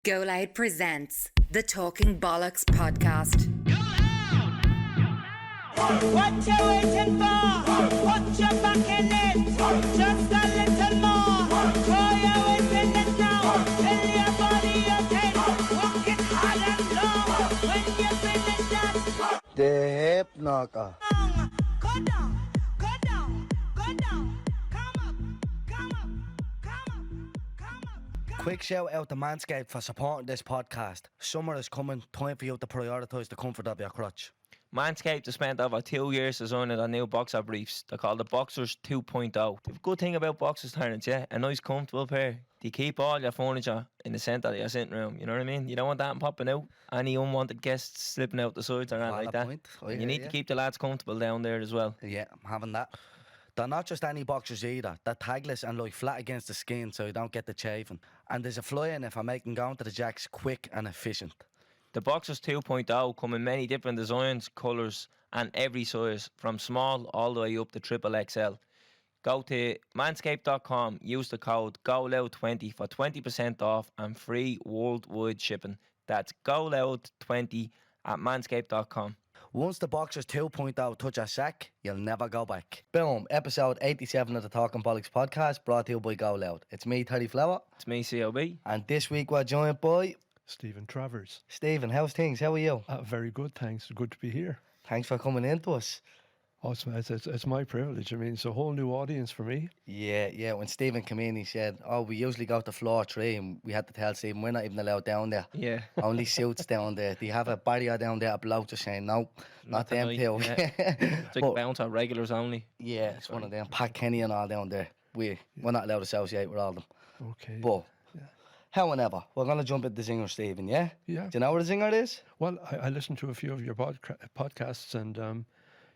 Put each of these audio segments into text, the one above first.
Go Loud presents the Talking Bollox podcast. What you waiting for? Put your back in it. Just a little more. Throw your weight in it now. Tell your body you're ten. Walk it hard and long. When you finish that, The hip knocker. go down, go down, go down. Come up, come up, come up, come up. Quick shout out to Manscaped for supporting this podcast. Summer is coming, time for you to prioritise the comfort of your crotch. Manscaped has spent over 2 years designing their new boxer briefs. They're called the Boxers 2.0. The good thing about boxers, Terence, yeah, a nice comfortable pair. They keep all your furniture in the centre of your sitting room, you know what I mean? You don't want that popping out. Any unwanted guests slipping out the sides or anything like that. Point. And you need to keep the lads comfortable down there as well. Yeah, I'm having that. They're not just any boxers either. They're tagless and lie flat against the skin so you don't get the chafing. And there's a fly in it for making going to the jacks quick and efficient. The Boxers 2.0 come in many different designs, colours and every size, from small all the way up to triple XL. Go to manscaped.com, use the code GOLOUD20 for 20% off and free worldwide shipping. That's GOLOUD20 at manscaped.com. Once the Boxers 2.0 touch a sack, you'll never go back. Boom, episode 87 of the Talking Bollox podcast, brought to you by Go Loud. It's me, Terry Flower, It's me, COB. and this week we're joined by Stephen Travers. Stephen. How's things? How are you? Very good, thanks. Good to be here. Thanks for coming in to us. Oh, it's my privilege. I mean, it's a whole new audience for me. Yeah. When Stephen came in, he said, we usually go to floor 3, and we had to tell Stephen, we're not even allowed down there. Yeah. Only suits down there. They have a barrier down there, a bloke just saying, no, not them tonight, two. yeah. It's like But, bouncer regulars only. yeah, it's one of them. Pat Kenny and all down there. We're not allowed to associate with all of them. Okay. But, however, we're going to jump into the zinger, Stephen, yeah? Yeah. Do you know what a zinger is? Well, I listened to a few of your podcasts, and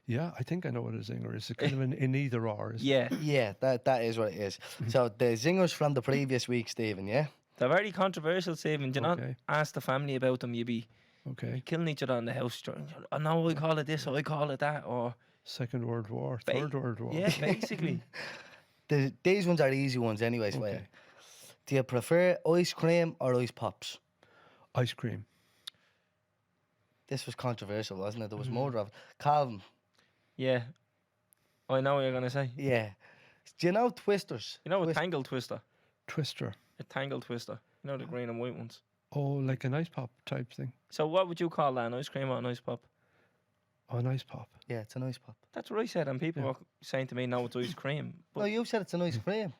yeah, I think I know what a zinger is. It's kind of an either or. Yeah. Yeah, that is what it is. So the zingers from the previous week, Stephen, yeah? They're very controversial, Stephen. Do you not Okay. ask the family about them? You'd be Okay. killing each other in the house. I know I call it this, or I call it that, or... Second World War, Third World War. Yeah, basically. These ones are easy ones anyways for you. Okay. Do you prefer ice cream or ice pops? Ice cream. This was controversial, wasn't it? There was more of it. Calvin, Yeah. I know what you're going to say. yeah. Do you know Twisters? You know a tangle twister? Twister. A tangle twister. You know the green and white ones. Oh, like an ice pop type thing. So what would you call that? An ice cream or an ice pop? Oh, an ice pop. Yeah, it's an ice pop. That's what I said, and people were saying to me, no, it's ice cream. But No, you said it's an ice cream.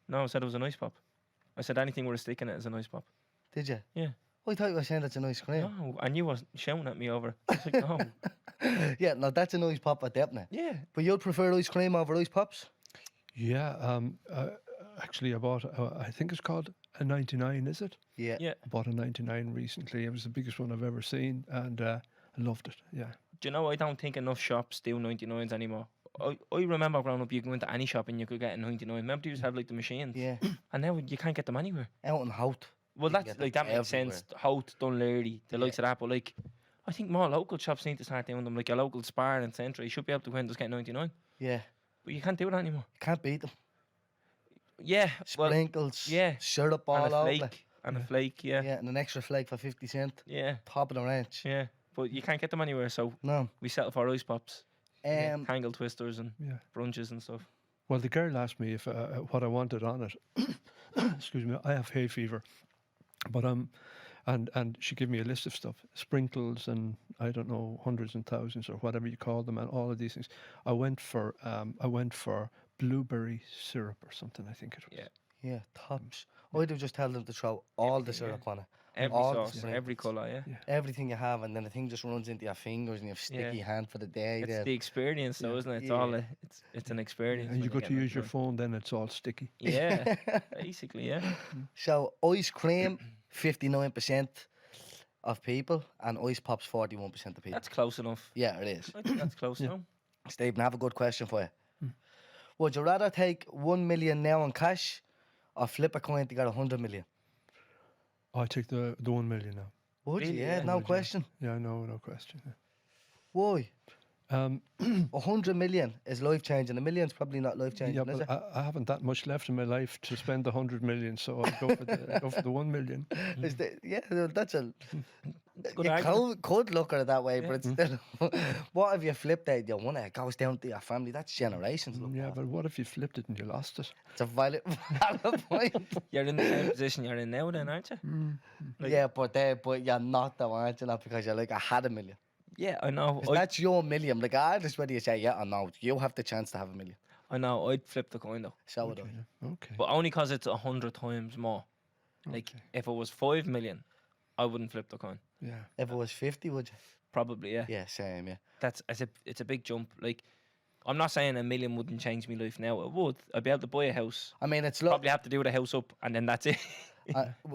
no, I said it was an ice pop. I said anything with a stick in it is an ice pop. Did you? Yeah. I thought you were saying it's an ice cream. No, and you were shouting at me over it. I was like, no. Yeah, no, that's an ice pop at definitely. Yeah. But you'd prefer ice cream over ice pops? Yeah. Actually, I bought. I think it's called a 99. Is it? Yeah. Yeah. I bought a 99 recently. It was the biggest one I've ever seen, and I loved it. Yeah. Do you know, I don't think enough shops do 99s anymore. I remember growing up, you go into any shop and you could get a 99. Remember you used to have like the machines? Yeah. And now you can't get them anywhere. Out in Hout. Well, You can that's get like, them that makes sense. Hout, Dunleary, the likes of that. But like, I think more local shops need to start doing them. Like your local Spar and Central, you should be able to go in and just get 99. Yeah. But you can't do that anymore. You can't beat them. Yeah. Well, Sprinkles. yeah. Syrup and all a over. flake. And a flake, yeah. Yeah, and an extra flake for 50 cents. Yeah. Top of the range. Yeah. But you can't get them anywhere, so No. we settle for ice pops. Tangle twisters and Yeah. brunches and stuff. Well, the girl asked me if what I wanted on it. Excuse me, I have hay fever, but and she gave me a list of stuff, sprinkles and I don't know, hundreds and thousands or whatever you call them, and all of these things. I went for blueberry syrup or something. I think it was. Yeah. Yeah, tops. I'd have just tell them to throw all the syrup on it. Every all the sauce, sprinkles. every colour, yeah. Everything you have, and then the thing just runs into your fingers and you have sticky Yeah. hand for the day. It's there. the experience, though, isn't it? It's Yeah. all it's an experience. And when you go get to use your 99. phone, then it's all sticky. Yeah, basically, yeah. So ice cream, 59% of people, and ice pops, 41% of people. That's close enough. Yeah, it is. I think that's close enough. Stephen, I have a good question for you. Would you rather take 1 million now in cash, or flip a coin to get 100 million? I take the 1 million now. Would you? Really? Yeah, Yeah. no Would you? question. Yeah, no question. Yeah. Why? 100 million is life changing. A million's probably not life changing, Yeah, is but it? I haven't that much left in my life to spend 100 million, so I'll go for the 1 million. That's a. Good You argument. could look at it that way, but it's still. What if you flipped it? You won it. It goes down to your family. That's generations. Look, Yeah, but what if you flipped it and you lost it? it's a valid point. You're in the same position you're in now, then, aren't you? Like- Yeah, but you're not the one, you know, because you're like, I had a million. Yeah, I know. 'Cause that's your million. Like, regardless whether you say yeah or no, you have the chance to have a million. I know. I'd flip the coin though, So would I. Okay. but only because it's 100 times more. Like if it was 5 million, I wouldn't flip the coin. Yeah. If it was 50, would you? Probably, yeah. Yeah, same, yeah. It's a big jump. Like I'm not saying a million wouldn't change my life now. It would. I'd be able to buy a house. I mean, it's Probably have to do the house up, and then that's it.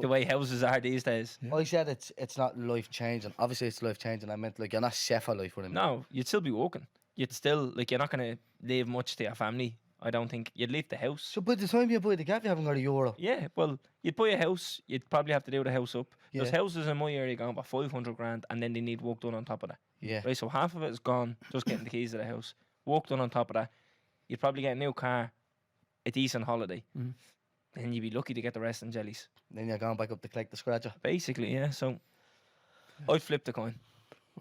The way houses are these days. I said it's not life changing. Obviously, it's life changing. I meant like you're not set for life with him. No, you'd still be working. You'd still you're not gonna leave much to your family. I don't think you'd leave the house. So by the time you buy the gaff, you haven't got a euro. Yeah, well, you'd buy a house. You'd probably have to do the house up. There's Yeah. houses in my area going for 500 grand, and then they need work done on top of that. Yeah. Right, so half of it is gone, just getting the keys to the house. Work done on top of that. You'd probably get a new car, a decent holiday, and you'd be lucky to get the rest in jellies. Then you're going back up to collect the scratcher. Basically, yeah. So I'd flip the coin.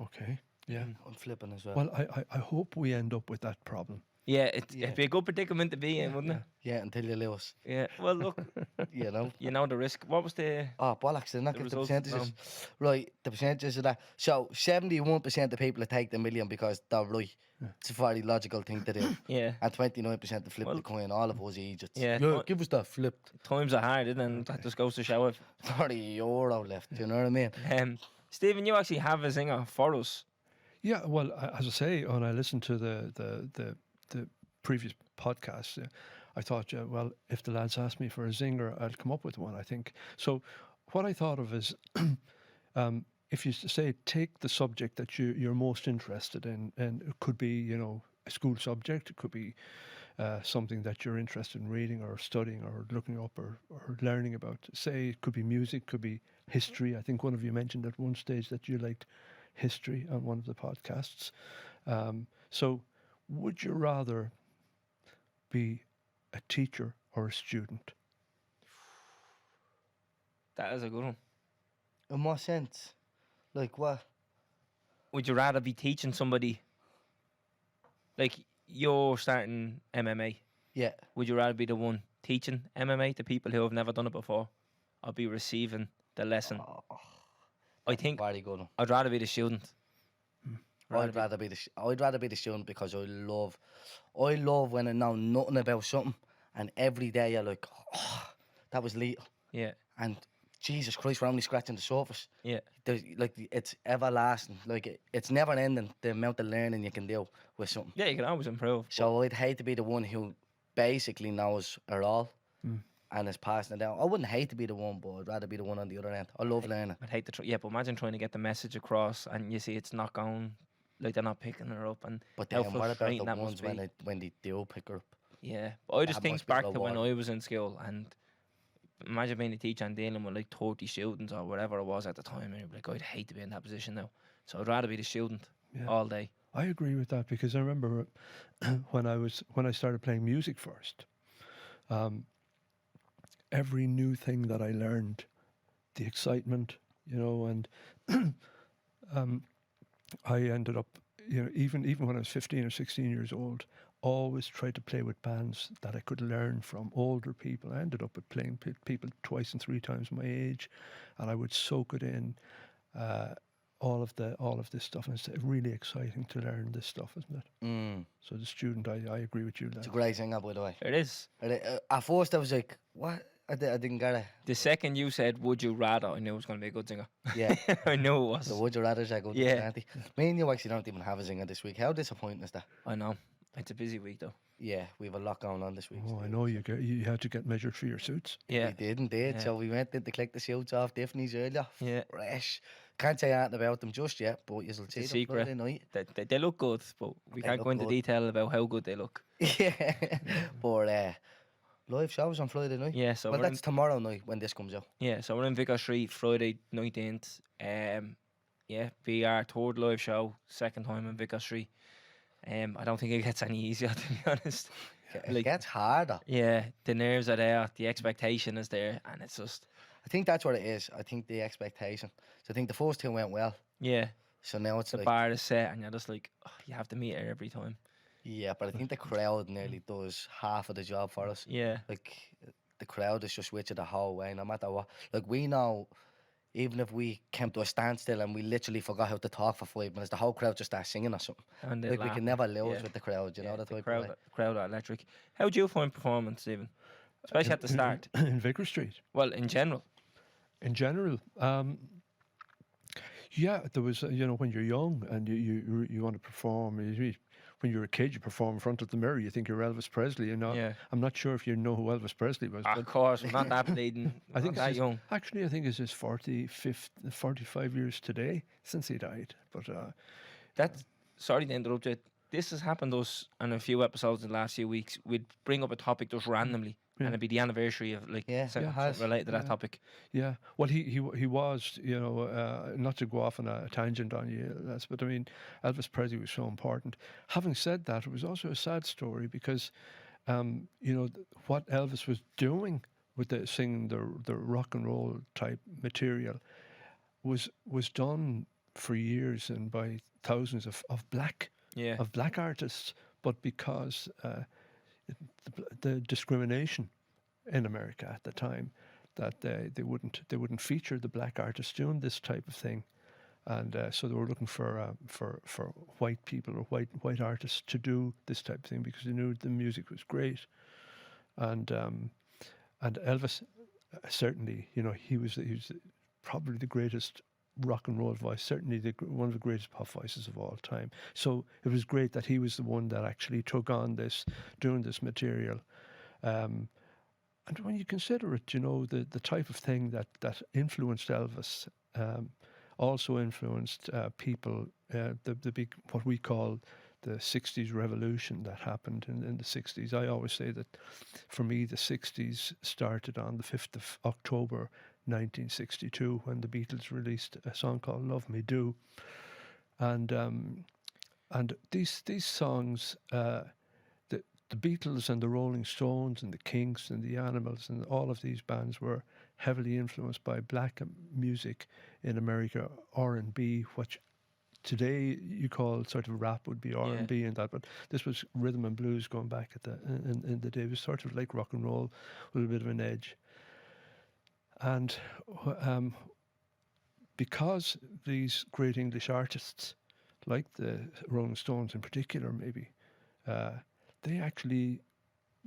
Okay. Yeah. I'm flipping as well. Well, I hope we end up with that problem. Yeah, it'd be a good predicament to be in, wouldn't it? Yeah, until you lose. Yeah. Well, look, You know. you know the risk. What was the? Oh, bollocks, they're not The get the results, percentages. Right, the percentages of that. So 71% of people take the million because they're right. It's a very logical thing to do. Yeah. And 29% to flip Well, the coin. All of us idiots. yeah, Give us that flipped. Times are hard, and that just goes to show it. 30 euro left. Do you know what I mean? Stephen, you actually have a singer for us. Yeah. Well, as I say, when I listened to the previous podcast, I thought, well, if the lads ask me for a zinger, I'll come up with one. I think so. What I thought of is, if you say take the subject that you're most interested in, and it could be a school subject, it could be something that you're interested in reading or studying or looking up or learning about. Say it could be music, could be history. I think one of you mentioned at one stage that you liked history on one of the podcasts. So would you rather be a teacher or a student? That is a good one. In what sense? Like what? Would you rather be teaching somebody, like you're starting MMA? Yeah. Would you rather be the one teaching MMA to people who have never done it before, or be receiving the lesson? I think Very good one. I'd rather be the student. I'd rather be the student because I love when I know nothing about something and every day you're like, oh, that was lethal. Yeah, And Jesus Christ, we're only scratching the surface. yeah, It's everlasting. It's never ending, the amount of learning you can do with something. yeah. You can always improve. So I'd hate to be the one who basically knows it all and is passing it down. I wouldn't hate to be the one, but I'd rather be the one on the other end. I love learning. I'd hate to try. Yeah, but imagine trying to get the message across, and you see it's not going. Like they're not picking her up, and But how then what about frustrating the that ones must be. when they do pick her up? Yeah, but I just That think must be back to when rewarding. I was in school, and imagine being a teacher and dealing with like 30 students or whatever it was at the time. And you'd be like, I'd hate to be in that position now. So I'd rather be the student all day. I agree with that because I remember when I started playing music first, every new thing that I learned, the excitement, and I ended up, even when I was 15 or 16 years old, always tried to play with bands that I could learn from older people. I ended up with playing people twice and three times my age, and I would soak it in. All of this stuff, and it's really exciting to learn this stuff, isn't it? So the student, I agree with you. It's a great singer, by the way. It is. At first I was like, what? I didn't get it. The second you said, would you rather, I knew it was going to be a good singer. Yeah. I knew it was. So would you rather say good Yeah. Auntie? Me and you actually don't even have a singer this week. How disappointing is that? I know. It's a busy week, though. Yeah, we have a lot going on this week. Oh, I know you had to get measured for your suits. Yeah. We did indeed. Yeah. So we went in to collect the shoots off Tiffany's earlier. Yeah. Fresh. Can't say anything about them just yet, but you'll see It's a them secret. Friday night. They look good, but we They can't look go into good. detail about how good they look. Yeah. But live shows on Friday night. Yeah, so well, we're that's tomorrow night when this comes out. Yeah, so we're in Vicar Street Friday 19th. Yeah, be our third live show, second time in Vicar Street. I don't think it gets any easier, to be honest. It Like, gets harder. yeah, the nerves are there, the expectation is there, and it's just, I think that's what it is. I think the expectation. So I think the first two went well. yeah, So now it's the like, bar is set, and you're just like, oh, you have to meet it every time. yeah, but I think the crowd nearly does half of the job for us. Yeah, Like, the crowd is just with you the whole way, no matter what. Like, we know, even if we came to a standstill and we literally forgot how to talk for 5 minutes, the whole crowd just starts singing or something. and they Like, we laugh. can never lose Yeah. with the crowd, you know, that The type of way. crowd are electric. How do you find performance, Stephen? Especially at the start. in Vicar Street. Well, in general. In general, yeah, there was, when you're young and you want to perform, when you're a kid, you perform in front of the mirror, you think you're Elvis Presley, Yeah. I'm not sure if you know who Elvis Presley was, Of but course, we're not that bleeding. I think that young. Actually, I think it's his 45 years today since he died. But That's sorry to interrupt you. This has happened to us on a few episodes in the last few weeks. We'd bring up a topic just randomly, Yeah. and it'd be the anniversary of Yeah, something it has. related to that Yeah. topic. yeah, well, he was, not to go off on a tangent on you, but I mean, Elvis Presley was so important. Having said that, it was also a sad story because, what Elvis was doing with the singing the rock and roll type material was done for years and by thousands of black Yeah. artists, but because the discrimination in America at the time, that they wouldn't feature the black artists doing this type of thing, and so they were looking for white people or white artists to do this type of thing because they knew the music was great, and Elvis certainly, he was probably the greatest rock and roll voice, certainly one of the greatest pop voices of all time. So it was great that he was the one that actually took on doing this material. And when you consider it, the type of thing that influenced Elvis, also influenced people, the big, what we call the 60s revolution that happened in the 60s. I always say that for me, the 60s started on the 5th of October 1962 when the Beatles released a song called Love Me Do. And these songs, the Beatles and the Rolling Stones and the Kinks and the Animals and all of these bands were heavily influenced by black music in America, R&B, which today you call sort of rap would be R&B and that, but this was rhythm and blues going back in the day. It was sort of like rock and roll with a bit of an edge. And because these great English artists, like the Rolling Stones in particular, maybe, they actually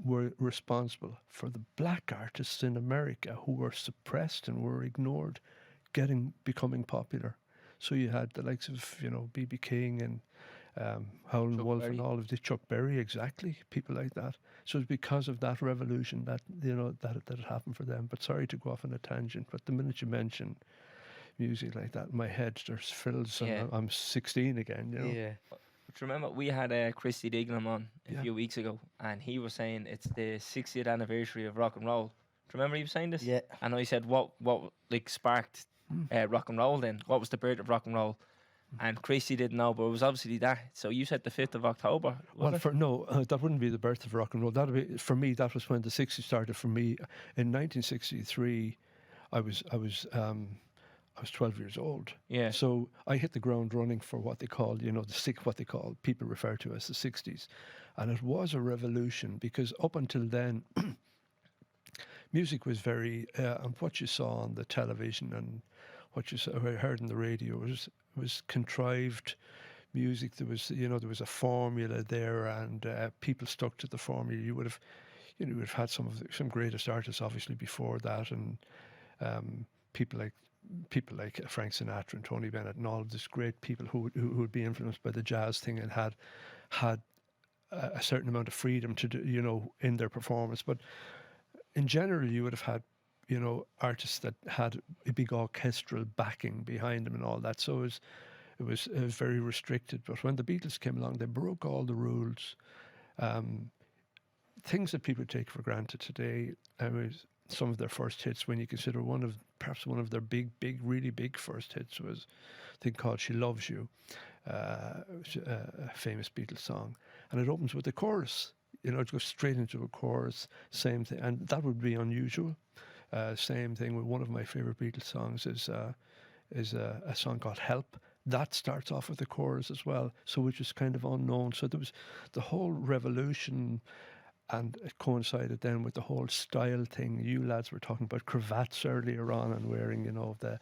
were responsible for the black artists in America who were suppressed and were ignored becoming popular. So you had the likes of, B.B. King and Howlin' Wolf Berry. and all of the Chuck Berry, exactly, people like that. So it's because of that revolution that, that it happened for them. But sorry to go off on a tangent, but the minute you mention music like that, my head just fills Yeah. and I'm 16 again, Yeah. But remember, we had Christy Dignam on a few weeks ago, and he was saying it's the 60th anniversary of rock and roll. Do you remember he was saying this? Yeah. And I said, what sparked rock and roll then? What was the birth of rock and roll? And Christy didn't know, but it was obviously that. So you said the 5th of October. Was it? That wouldn't be the birth of rock and roll. That'd be, for me, that was when the 60s started for me. In 1963, I was 12 years old. Yeah. So I hit the ground running for what they call, what they call, people refer to as the 60s. And it was a revolution because up until then, music was very, and what you saw on the television and what you heard on the radio was contrived music. There was, there was a formula there, and people stuck to the formula. You would have had some greatest artists obviously before that, and people like Frank Sinatra and Tony Bennett and all of these great people who would be influenced by the jazz thing and had a certain amount of freedom to do, in their performance. But in general, you would have had, artists that had a big orchestral backing behind them and all that. So it was very restricted. But when the Beatles came along, they broke all the rules. Things that people take for granted today. some of their first hits, when you consider perhaps one of their really big first hits was a thing called "She Loves You," a famous Beatles song, and it opens with the chorus. It goes straight into a chorus. Same thing, and that would be unusual. Same thing with one of my favorite Beatles songs is a song called "Help." That starts off with the chorus as well, so which is kind of unknown. So there was the whole revolution, and it coincided then with the whole style thing. You lads were talking about cravats earlier on and wearing, the.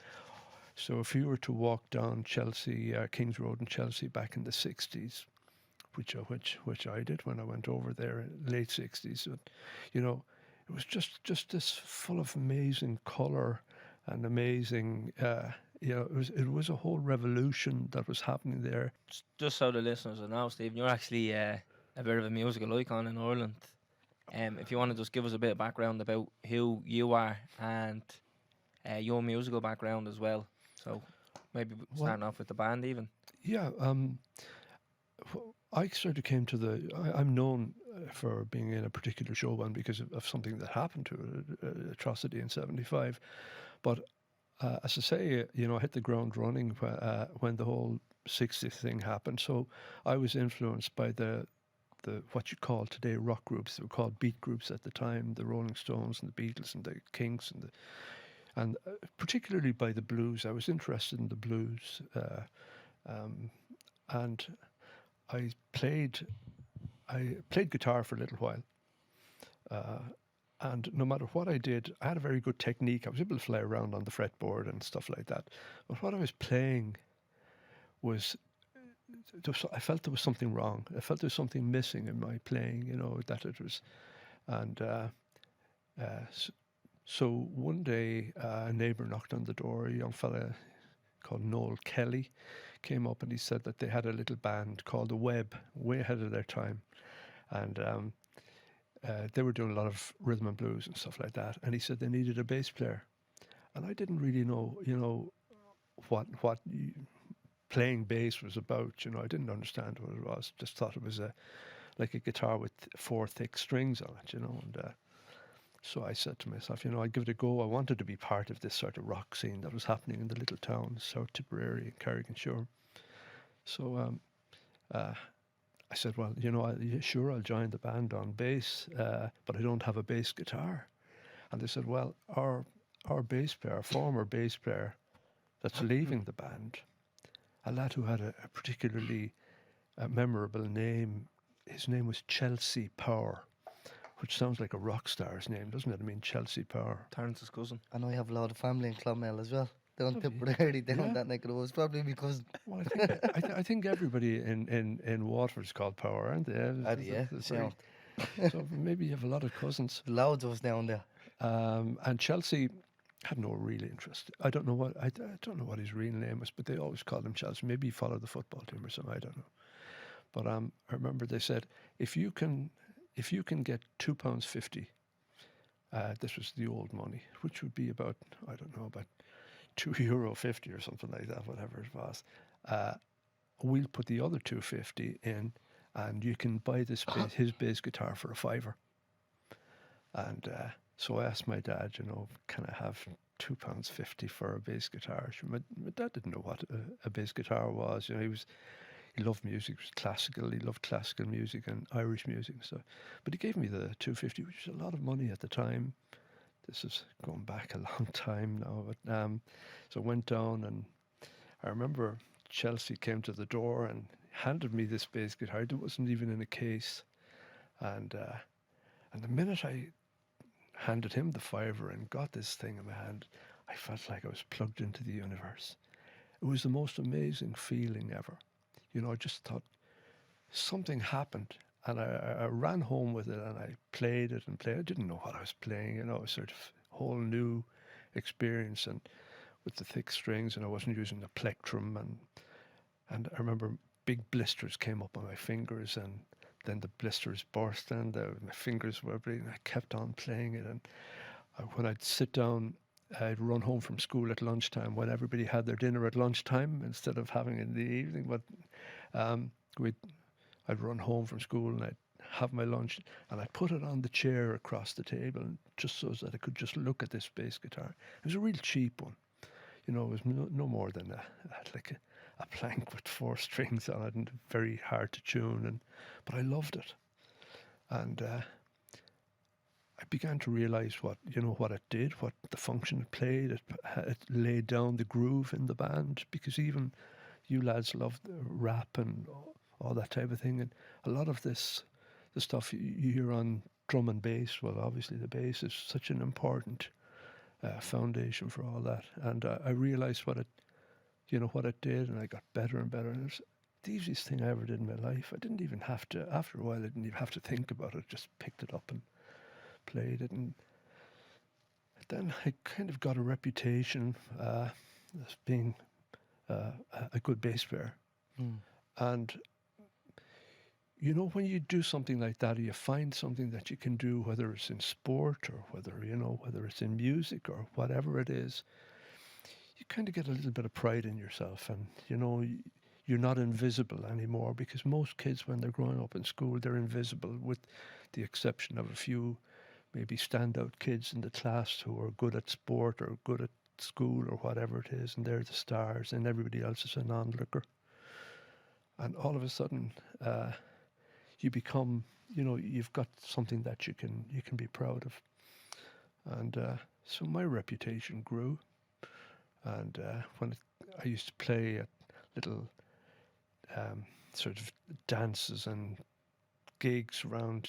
So if you were to walk down Kings Road in Chelsea back in the 60s, which I did when I went over there in late 60s, it was just this full of amazing colour and amazing, it was a whole revolution that was happening there. Just so the listeners will know, Stephen, you're actually a bit of a musical icon in Ireland. If you want to just give us a bit of background about who you are and your musical background as well. So maybe starting off with the band even. Yeah, I sort of came to I'm known for being in a particular show band because of something that happened to it, Atrocity in '75. But as I say, I hit the ground running when the whole '60s thing happened. So I was influenced by the what you call today rock groups. They were called beat groups at the time, the Rolling Stones and the Beatles and the Kinks and particularly by the blues. I was interested in the blues, and I played guitar for a little while, and no matter what I did, I had a very good technique. I was able to fly around on the fretboard and stuff like that. But what I was playing was, I felt there was something wrong. I felt there was something missing in my playing, that it was, and so one day a neighbour knocked on the door. A young fella called Noel Kelly came up and he said that they had a little band called The Web, way ahead of their time, and they were doing a lot of rhythm and blues and stuff like that. And he said they needed a bass player, and I didn't really know, what playing bass was about. I didn't understand what it was. Just thought it was like a guitar with 4 thick strings on it, and so I said to myself, I'd give it a go. I wanted to be part of this sort of rock scene that was happening in the little town, South Tipperary and Carrigan-Shore. So I said, well, sure, I'll join the band on bass, but I don't have a bass guitar. And they said, well, our bass player, our former bass player that's leaving the band, a lad who had a particularly memorable name, his name was Chelsea Power, which sounds like a rock star's name, doesn't it? I mean, Chelsea Power. Terrence's cousin. And I have a lot of family in Clonmel as well. Down Tipperary, down that neck of the woods. Probably because. Well, I think everybody in Waterford is called Power, aren't they? So maybe you have a lot of cousins. Loads of us down there. And Chelsea had no real interest. I don't know what his real name was, but they always called him Chelsea. Maybe he followed the football team or something. I don't know. But I remember they said if you can get £2.50, this was the old money, which would be about €2.50 or something like that, whatever it was. We'll put the other £2.50 in, and you can buy his bass guitar for £5. And so I asked my dad, can I have £2.50 for a bass guitar? My dad didn't know what a bass guitar was. He loved music. It was classical. He loved classical music and Irish music and stuff. But he gave me the £2.50, which was a lot of money at the time. This is going back a long time now. But so I went down, and I remember Chelsea came to the door and handed me this bass guitar. It wasn't even in a case. And the minute I handed him the £5 and got this thing in my hand, I felt like I was plugged into the universe. It was the most amazing feeling ever. I just thought something happened, and I ran home with it, and I played it. I didn't know what I was playing, it was sort of a whole new experience, and with the thick strings, and I wasn't using the plectrum, and I remember big blisters came up on my fingers, and then the blisters burst, and my fingers were bleeding. I kept on playing it, and when I'd sit down, I'd run home from school at lunchtime when everybody had their dinner at lunchtime instead of having it in the evening. But I'd run home from school and I'd have my lunch, and I put it on the chair across the table, just so that I could just look at this bass guitar. It was a real cheap one. You know, it was no more than a plank with 4 strings on it, and very hard to tune. But I loved it, and I began to realise what it did, what the function it played. It laid down the groove in the band, because even you lads love rap and all that type of thing, and a lot of the stuff you hear on drum and bass. Well, obviously the bass is such an important foundation for all that, and I realised what it did, and I got better and better. And it was the easiest thing I ever did in my life. I didn't even have to. After a while, I didn't even have to think about it. Just picked it up and played it, and then I kind of got a reputation as being a good bass player. And when you do something like that, or you find something that you can do, whether it's in sport or whether it's in music or whatever it is, you kind of get a little bit of pride in yourself, and you're not invisible anymore, because most kids, when they're growing up in school, they're invisible, with the exception of a few maybe standout kids in the class who are good at sport or good at school or whatever it is, and they're the stars, and everybody else is an onlooker. And all of a sudden, you become, you've got something that you can be proud of. And so my reputation grew. And when I used to play at little sort of dances and gigs around,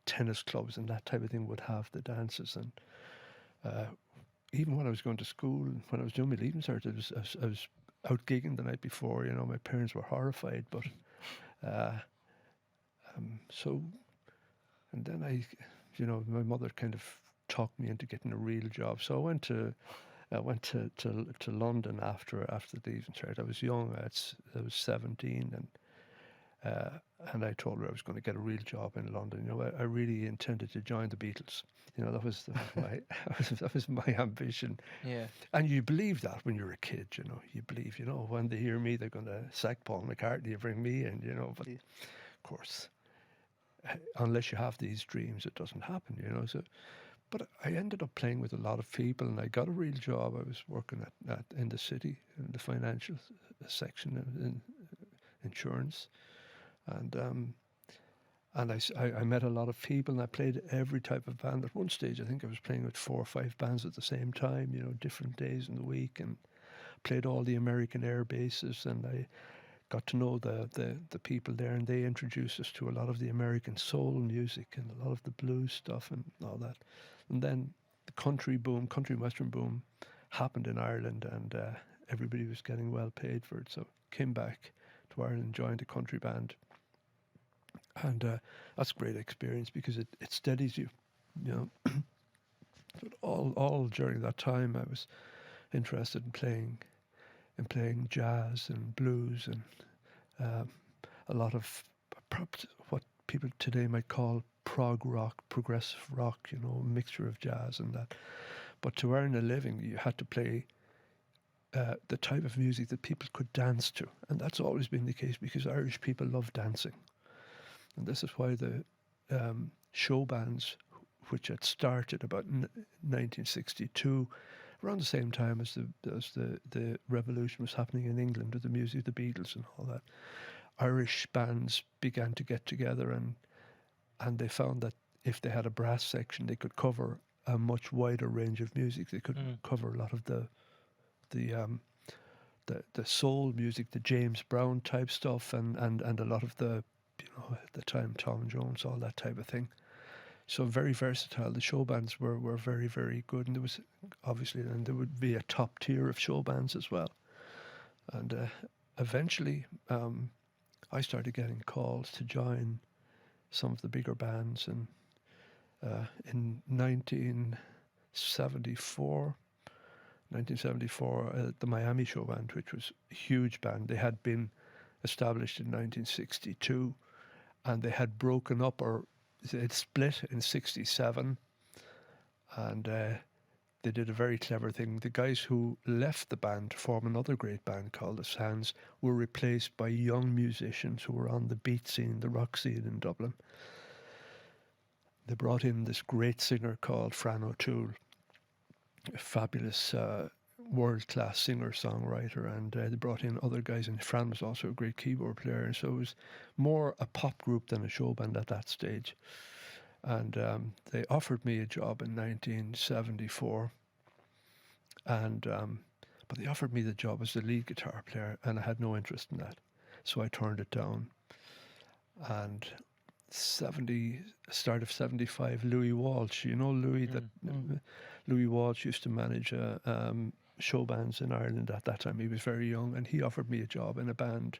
tennis clubs and that type of thing would have the dances. And even when I was going to school, when I was doing my leaving cert, I was out gigging the night before. My parents were horrified, but so, and then my mother kind of talked me into getting a real job. So I went to London after the leaving cert. I was young. I was 17, and I told her I was going to get a real job in London. I really intended to join the Beatles. That was my ambition. Yeah. And you believe that when you're a kid. You believe. When they hear me, they're going to sack Paul McCartney and bring me in. But of course, unless you have these dreams, it doesn't happen. So. But I ended up playing with a lot of people, and I got a real job. I was working in the city, in the financial section, in insurance, and I met a lot of people, and I played every type of band. At one stage, I think I was playing with 4 or 5 bands at the same time, different days in the week, and played all the American air bases, and I got to know the people there, and they introduced us to a lot of the American soul music and a lot of the blues stuff and all that. And then the country and western boom happened in Ireland, and everybody was getting well paid for it. So came back to Ireland, joined a country band, and that's a great experience, because it steadies you, But all during that time, I was interested in playing jazz and blues and a lot of what people today might call prog rock, progressive rock, a mixture of jazz and that. But to earn a living, you had to play the type of music that people could dance to. And that's always been the case, because Irish people love dancing. And this is why the show bands, which had started about 1962, around the same time as the revolution was happening in England with the music, the Beatles and all that, Irish bands began to get together, and they found that if they had a brass section, they could cover a much wider range of music. They could cover a lot of the soul music, the James Brown type stuff, and a lot of the, at the time, Tom Jones, all that type of thing. So very versatile. The show bands were very, very good, and there was obviously, and there would be a top tier of show bands as well. And eventually, I started getting calls to join some of the bigger bands, and in 1974, the Miami Showband, which was a huge band, they had been established in 1962, and they had broken up, or it split in 67, and they did a very clever thing. The guys who left the band to form another great band called the Sands were replaced by young musicians who were on the beat scene, the rock scene in Dublin. They brought in this great singer called Fran O'Toole, a fabulous world-class singer-songwriter, and they brought in other guys, and Fran was also a great keyboard player, and so it was more a pop group than a show band at that stage. And they offered me a job in 1974, and but they offered me the job as the lead guitar player, and I had no interest in that, so I turned it down. And start of 75, Louis Walsh, you know Louis, Louis Walsh used to manage show bands in Ireland at that time. He was very young, and he offered me a job in a band,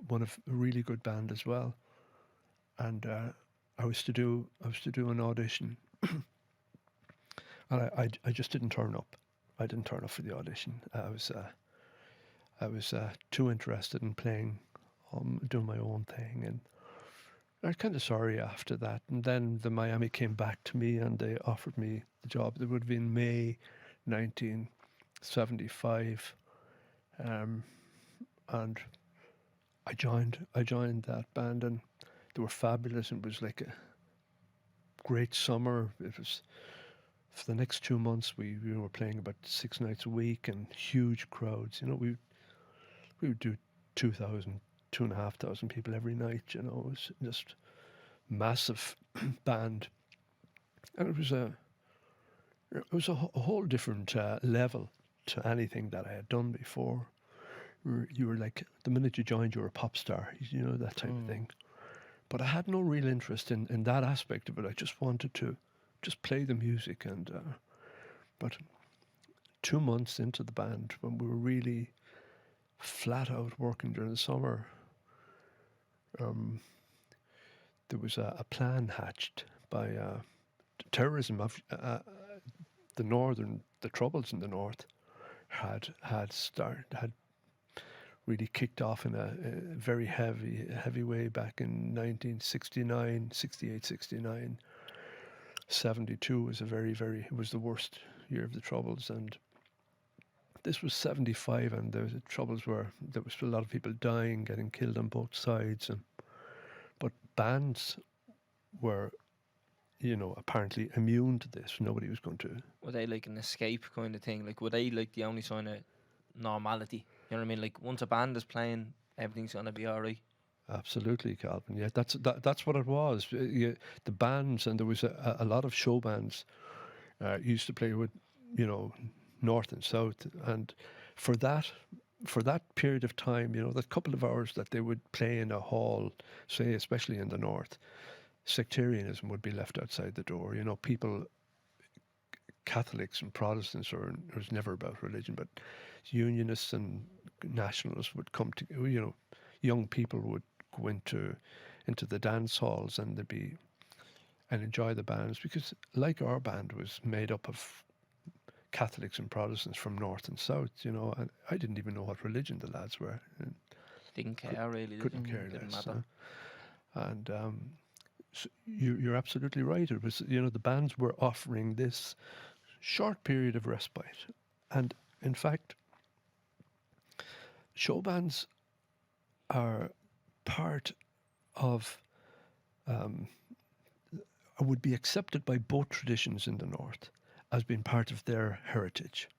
one of a really good band as well. And I was to do an audition, and I just didn't turn up. I didn't turn up for the audition. I was too interested in playing, doing my own thing, and I was kind of sorry after that. And then the Miami came back to me and they offered me the job. It would have been May 1975, and I joined that band, and they were fabulous. It was like a great summer. It was, for the next 2 months we were playing about 6 nights a week and huge crowds. You know, we would do 2,000, 2,500 people every night. You know, it was just massive band, and it was a whole different level to anything that I had done before. You were like, the minute you joined, you were a pop star, you know, that type of thing. But I had no real interest in that aspect of it. I just wanted to just play the music. And but 2 months into the band, when we were really flat out working during the summer, there was a plan hatched by terrorism of the troubles in the north had really kicked off in a very heavy way back in 1969, 68, 69. 72 was it was the worst year of the troubles, and this was 75, and the troubles were, there was a lot of people dying, getting killed on both sides, but bands were, you know, apparently immune to this. Nobody was going to. Were they like an escape kind of thing? Like, were they like the only sign of normality? You know what I mean? Like, once a band is playing, everything's gonna be alright. Absolutely, Calvin. Yeah, that's what it was. The bands, and there was a lot of show bands used to play with, you know, north and south, and for that period of time, you know, that couple of hours that they would play in a hall, say especially in the north, sectarianism would be left outside the door. You know, people, Catholics and Protestants, it was never about religion, but Unionists and Nationalists would come to, you know, young people would go into the dance halls, and enjoy the bands, because like our band was made up of Catholics and Protestants from north and south, you know, and I didn't even know what religion the lads were. And Didn't care really. couldn't care Didn't less. matter. And so you're absolutely right. It was, you know, the bands were offering this short period of respite, and in fact, show bands are part of, would be accepted by both traditions in the north as being part of their heritage,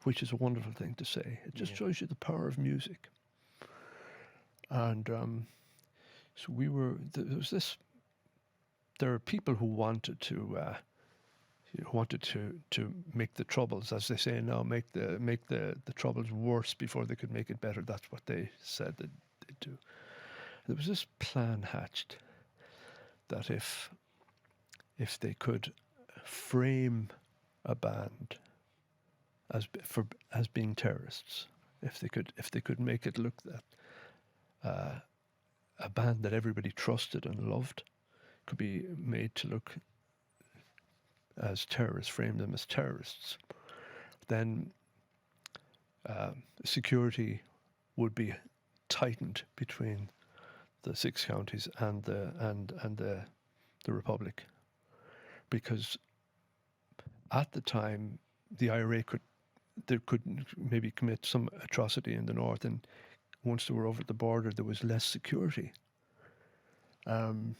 which is a wonderful thing to say. It just shows you the power of music. And so there are people who wanted to make the troubles, as they say now, make the troubles worse before they could make it better. That's what they said that they'd do. There was this plan hatched that if they could frame a band as being terrorists, if they could make it look that a band that everybody trusted and loved could be made to look as terrorists, frame them as terrorists, then security would be tightened between the 6 counties and the Republic, because at the time, the IRA could maybe commit some atrocity in the north, and once they were over the border, there was less security, and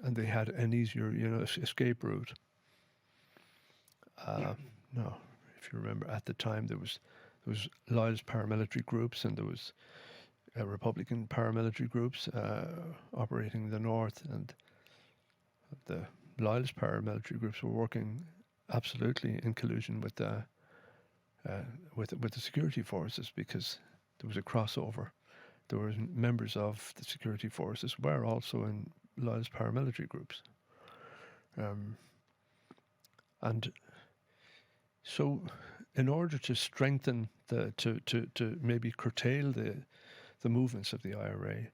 they had an easier, escape route. No, if you remember, at the time there was loyalist paramilitary groups, and there was Republican paramilitary groups operating in the north, and the loyalist paramilitary groups were working absolutely in collusion with the security forces, because there was a crossover. There were members of the security forces were also in loyalist paramilitary groups, and so in order to strengthen to maybe curtail the movements of the IRA,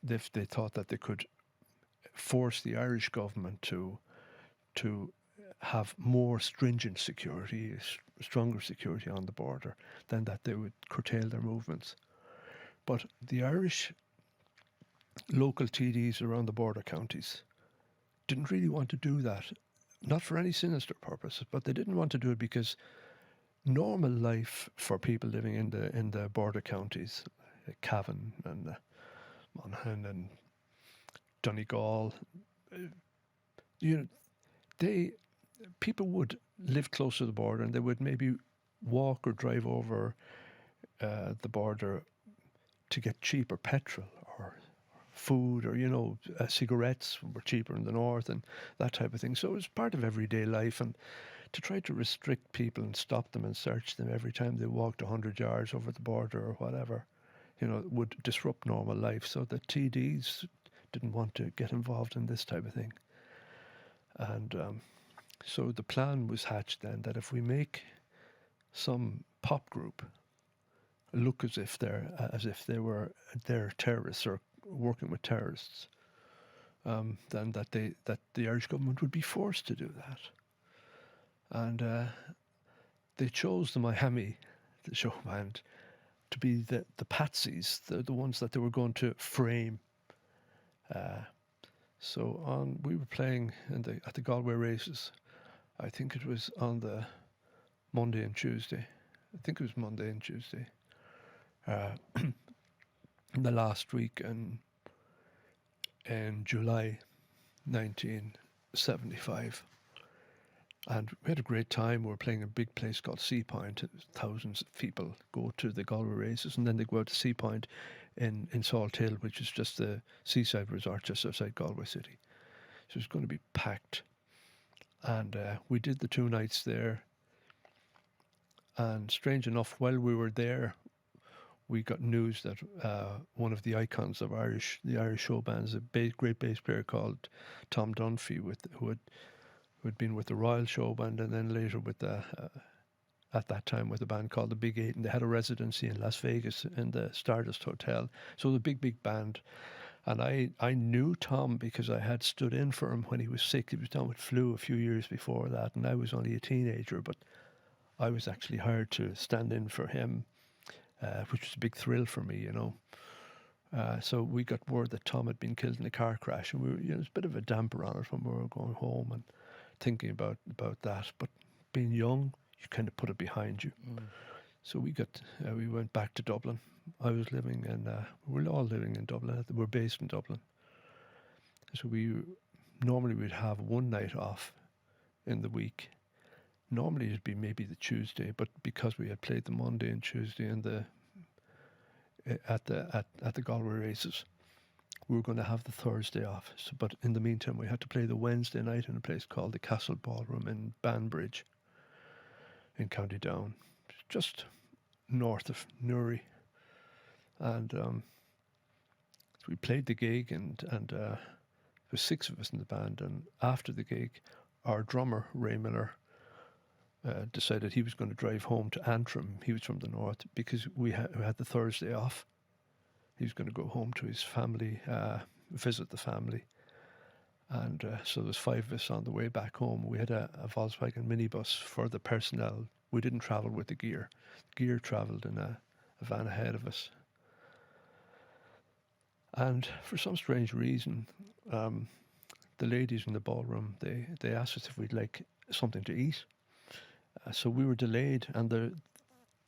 if they thought that they could force the Irish government to have more stringent security, stronger security on the border, then that they would curtail their movements. But the Irish local TDs around the border counties didn't really want to do that, not for any sinister purpose, but they didn't want to do it because normal life for people living in the border counties, Cavan and Monaghan and Donegal, people would live close to the border, and they would maybe walk or drive over the border to get cheaper petrol or food, or cigarettes were cheaper in the north and that type of thing. So it was part of everyday life, and to try to restrict people and stop them and search them every time they walked 100 yards over the border or whatever, would disrupt normal life. So the TDs didn't want to get involved in this type of thing. And so the plan was hatched then that if we make some pop group look as if they were terrorists or working with terrorists, then that the Irish government would be forced to do that. And they chose the Miami Showband to be the patsies, the ones that they were going to frame. So we were playing at the Galway races. I think it was on the Monday and Tuesday. I think it was Monday and Tuesday. The last week in July 1975. And we had a great time. We were playing a big place called Sea Point. Thousands of people go to the Galway races, and then they go out to Sea Point in Salt Hill, which is just the seaside resort just outside Galway City. So it's going to be packed. And we did the 2 nights there. And strange enough, while we were there, we got news that one of the icons of the Irish show bands, a great bass player called Tom Dunphy, who had been with the Royal Show Band, and then later with at that time with a band called the Big Eight, and they had a residency in Las Vegas in the Stardust Hotel. So the big band. And I knew Tom because I had stood in for him when he was sick. He was down with flu a few years before that, and I was only a teenager, but I was actually hired to stand in for him, which was a big thrill for me, So we got word that Tom had been killed in a car crash, and there was a bit of a damper on it when we were going home and thinking about that. But being young, you kind of put it behind you. So we went back to Dublin. I was living in, we were all living in Dublin. We're based in Dublin. So normally we'd have one night off in the week. Normally it'd be maybe the Tuesday, but because we had played the Monday and Tuesday at the Galway races, we were going to have the Thursday off. So, but in the meantime, we had to play the Wednesday night in a place called the Castle Ballroom in Banbridge in County Down, just north of Newry. And so we played the gig, and there was 6 of us in the band. And after the gig, our drummer, Ray Miller, decided he was going to drive home to Antrim. He was from the north, because we had the Thursday off. He was going to go home to his family, visit the family. And so there's 5 of us on the way back home. We had a Volkswagen minibus for the personnel. We didn't travel with the gear. The gear travelled in a van ahead of us. And for some strange reason, the ladies in the ballroom, they asked us if we'd like something to eat. So we were delayed, and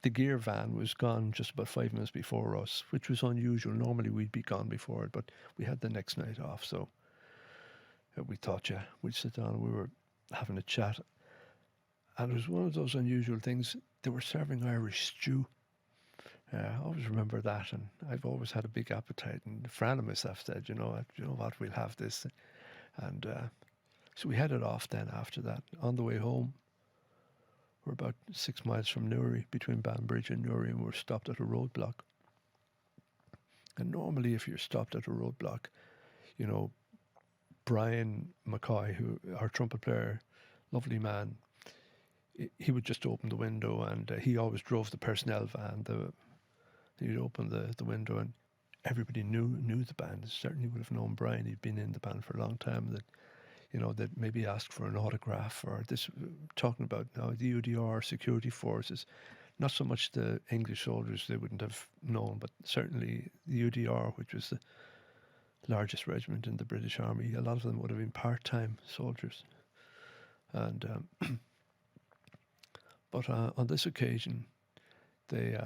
the gear van was gone just about 5 minutes before us, which was unusual. Normally we'd be gone before it, but we had the next night off, so we thought, yeah, we'd sit down and we were having a chat. And it was one of those unusual things. They were serving Irish stew. I always remember that, and I've always had a big appetite. And Fran and myself said, you know what, we'll have this. And so we headed off then after that. On the way home, we're about 6 miles from Newry, between Banbridge and Newry, and we're stopped at a roadblock. And normally if you're stopped at a roadblock, you know, Brian McCoy, who our trumpet player, lovely man, he would just open the window, and he always drove the personnel van. He'd open the window, and everybody knew the band. Certainly would have known Brian. He'd been in the band for a long time. That, you know, that maybe asked for an autograph, or this, talking about now the UDR security forces, not so much the English soldiers they wouldn't have known, but certainly the UDR, which was the largest regiment in the British Army. A lot of them would have been part-time soldiers, and but on this occasion, they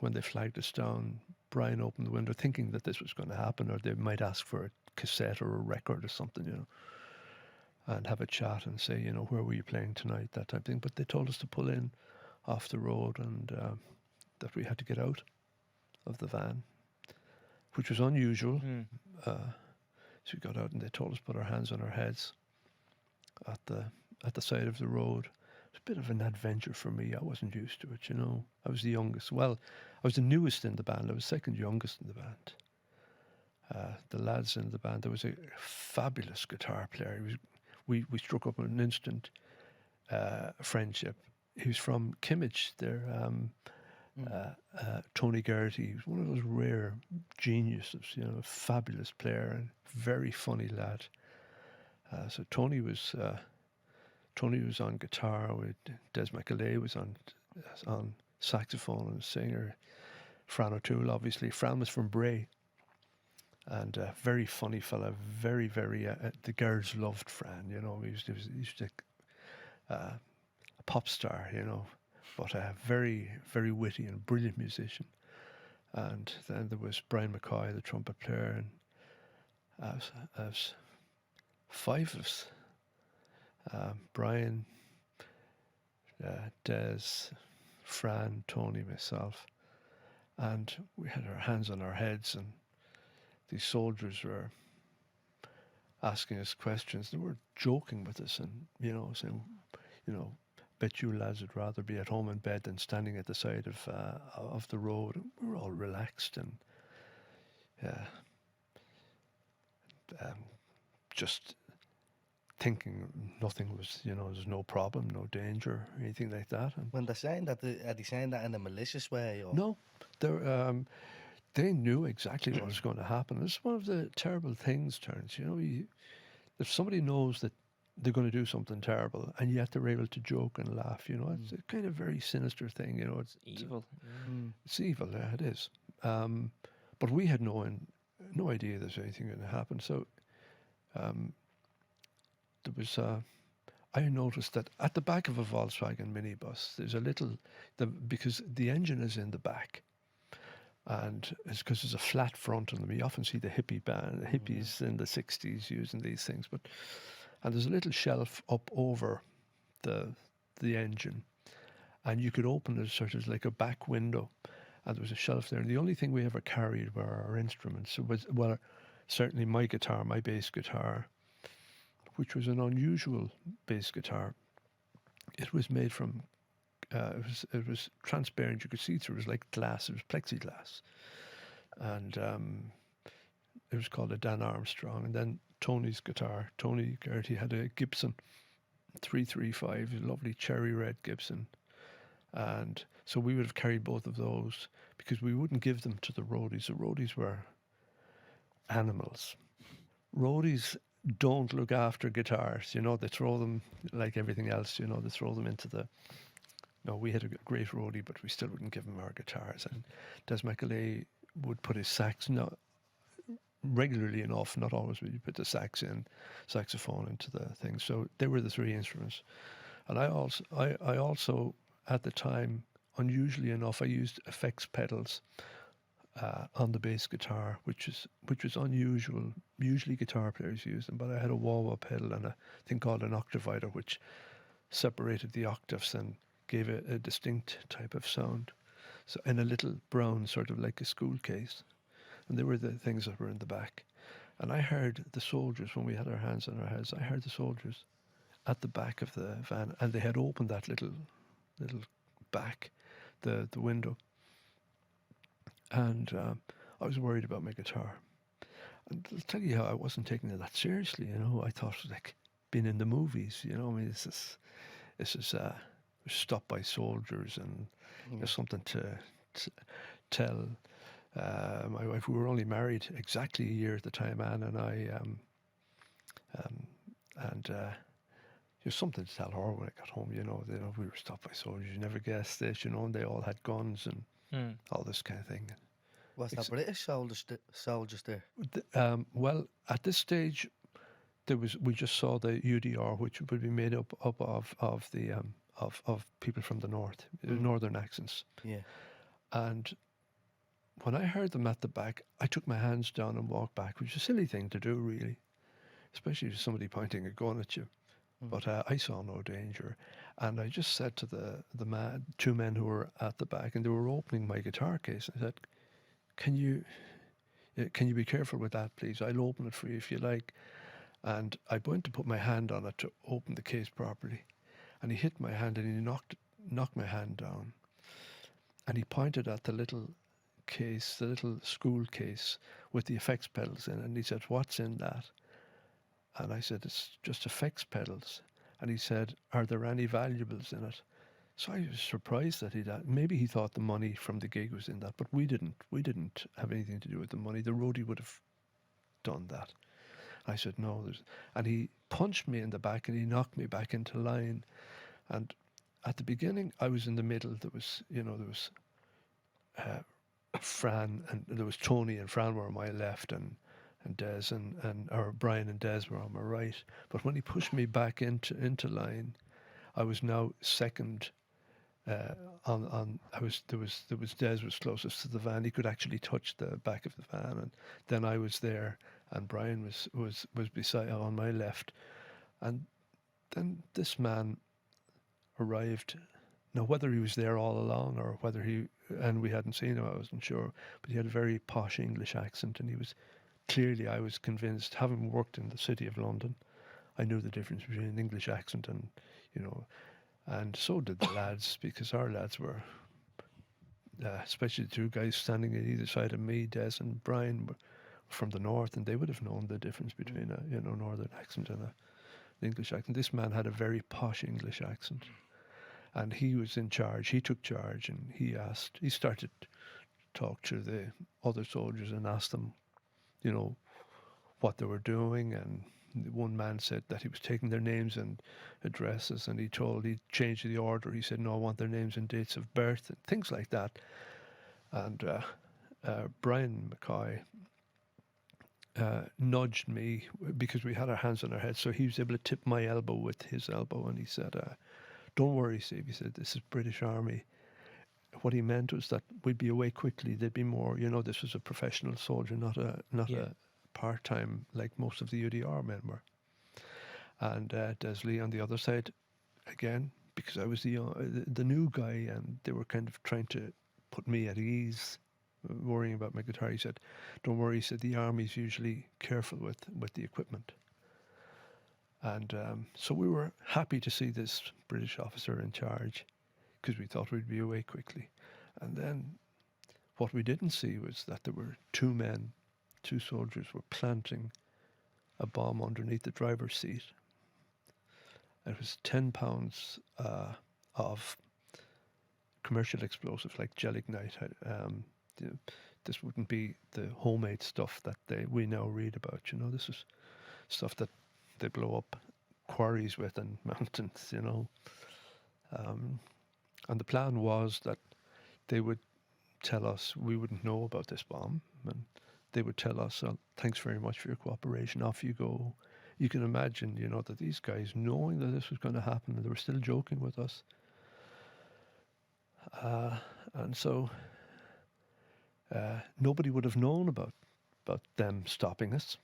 when they flagged us down, Brian opened the window, thinking that this was going to happen, or they might ask for a cassette or a record or something, you know, and have a chat and say, you know, where were you playing tonight, that type of thing. But they told us to pull in off the road, and that we had to get out of the van, which was unusual. So we got out, and they told us to put our hands on our heads at the side of the road. It was a bit of an adventure for me. I wasn't used to it, you know. I was the youngest. Well, I was the newest in the band. I was second youngest in the band. The lads in the band, there was a fabulous guitar player. We struck up an instant friendship. He was from Kimmage there. Tony Geraghty. He was one of those rare geniuses, you know, a fabulous player and very funny lad. So Tony was on guitar. With Des McAlea was on saxophone and singer. Fran O'Toole, obviously. Fran was from Bray, and a very funny fella. Very, very. The girls loved Fran. You know, he was a pop star. You know, but a very, very witty and brilliant musician. And then there was Brian McCoy, the trumpet player, and as five of us. Brian, Des, Fran, Tony, myself, and we had our hands on our heads, and these soldiers were asking us questions. They were joking with us, and, you know, saying, you know, bet you lads would rather be at home in bed than standing at the side of the road. We were all relaxed and just thinking nothing was, you know, there's no problem, no danger, anything like that. And When they're saying that, are they saying that in a malicious way? Or? no, they knew exactly what was going to happen. It's one of the terrible things, Terence. You know, if somebody knows that they're going to do something terrible, and yet they're able to joke and laugh, you know, it's a kind of very sinister thing. You know, it's Evil. It's evil. Yeah, it is. But we had no idea there's anything going to happen. So. There was I noticed that at the back of a Volkswagen minibus, there's a little, because the engine is in the back, and it's because there's a flat front on them. You often see the hippies in the 60s using these things, and there's a little shelf up over the engine, and you could open it sort of like a back window, and there was a shelf there. And the only thing we ever carried were our instruments. It was, well, certainly my guitar, my bass guitar, which was an unusual bass guitar. It was made from, it was transparent. You could see through. It was like glass. It was plexiglass, and it was called a Dan Armstrong. And then Tony's guitar, Tony Geraghty, had a Gibson 335, a lovely cherry red Gibson, and so we would have carried both of those because we wouldn't give them to the roadies. The roadies were animals. Roadies don't look after guitars, you know, they throw them like everything else, you know, they throw them into the... No, we had a great roadie, but we still wouldn't give him our guitars. And Des McAlea would put his regularly enough, not always, would you put the saxophone into the thing. So they were the three instruments. And I also at the time, unusually enough, I used effects pedals on the bass guitar, which was unusual. Usually guitar players use them, but I had a wah-wah pedal and a thing called an octavider, which separated the octaves and gave a distinct type of sound. So in a little brown, sort of like a school case. And they were the things that were in the back. And I heard the soldiers, when we had our hands on our heads, I heard the soldiers at the back of the van, and they had opened that little back, the window. And I was worried about my guitar. And I'll tell you how I wasn't taking it that seriously, you know. I thought it was like being in the movies, you know. I mean, this is stopped by soldiers, and there's something to tell. My wife, we were only married exactly a year at the time, Anne and I, and there's something to tell her when I got home. You know, we were stopped by soldiers. You never guessed this, you know, and they all had guns and all this kind of thing. Was there British soldiers there? Well, at this stage, we just saw the UDR, which would be made up of the of people from the north, northern accents. Yeah. And when I heard them at the back, I took my hands down and walked back, which is a silly thing to do, really, especially with somebody pointing a gun at you. But I saw no danger, and I just said to the two men who were at the back, and they were opening my guitar case. I said, "Can you be careful with that, please? I'll open it for you if you like." And I went to put my hand on it to open the case properly, and he hit my hand and he knocked my hand down, and he pointed at the little case, the little school case with the effects pedals in it, and he said, "What's in that?" And I said, "It's just effects pedals." And he said, "Are there any valuables in it?" So I was surprised that maybe he thought the money from the gig was in that, but we didn't. We didn't have anything to do with the money. The roadie would have done that. I said, "No." And he punched me in the back and he knocked me back into line. And at the beginning, I was in the middle. There was Fran, and there was Tony and Fran were on my left, and Des or Brian and Des were on my right. But when he pushed me back into line, I was now second. There was Des was closest to the van. He could actually touch the back of the van, and then I was there, and Brian was beside on my left, and then this man arrived. Now, whether he was there all along or whether and we hadn't seen him, I wasn't sure, but he had a very posh English accent, and he was clearly, I was convinced, having worked in the city of London, I knew the difference between an English accent and, and so did the lads, because our lads were, especially the two guys standing at either side of me, Des and Brian, were from the north, and they would have known the difference between a northern accent and an English accent. This man had a very posh English accent, and he was in charge. He took charge, and he started to talk to the other soldiers and asked them, what they were doing. And one man said that he was taking their names and addresses, and he changed the order. He said, "No, I want their names and dates of birth," and things like that. And Brian McCoy nudged me because we had our hands on our heads, so he was able to tip my elbow with his elbow, and he said, "Don't worry, Steve," he said, "this is British Army." What he meant was that we'd be away quickly. There'd be more, this was a professional soldier, not a part-time like most of the UDR men were. And Desley on the other side, again, because I was the new guy, and they were kind of trying to put me at ease, worrying about my guitar. He said, "Don't worry," he said, "the army's usually careful with the equipment." And so we were happy to see this British officer in charge, because we thought we'd be away quickly. And then what we didn't see was that there were two soldiers were planting a bomb underneath the driver's seat. It was 10 pounds of commercial explosive like gelignite. This wouldn't be the homemade stuff that we now read about. This is stuff that they blow up quarries with and mountains. And the plan was that they would tell us we wouldn't know about this bomb, and they would tell us, "Oh, thanks very much for your cooperation. Off you go. you can imagine, you know, that these guys, knowing that this was going to happen, they were still joking with us. And so nobody would have known about them stopping us.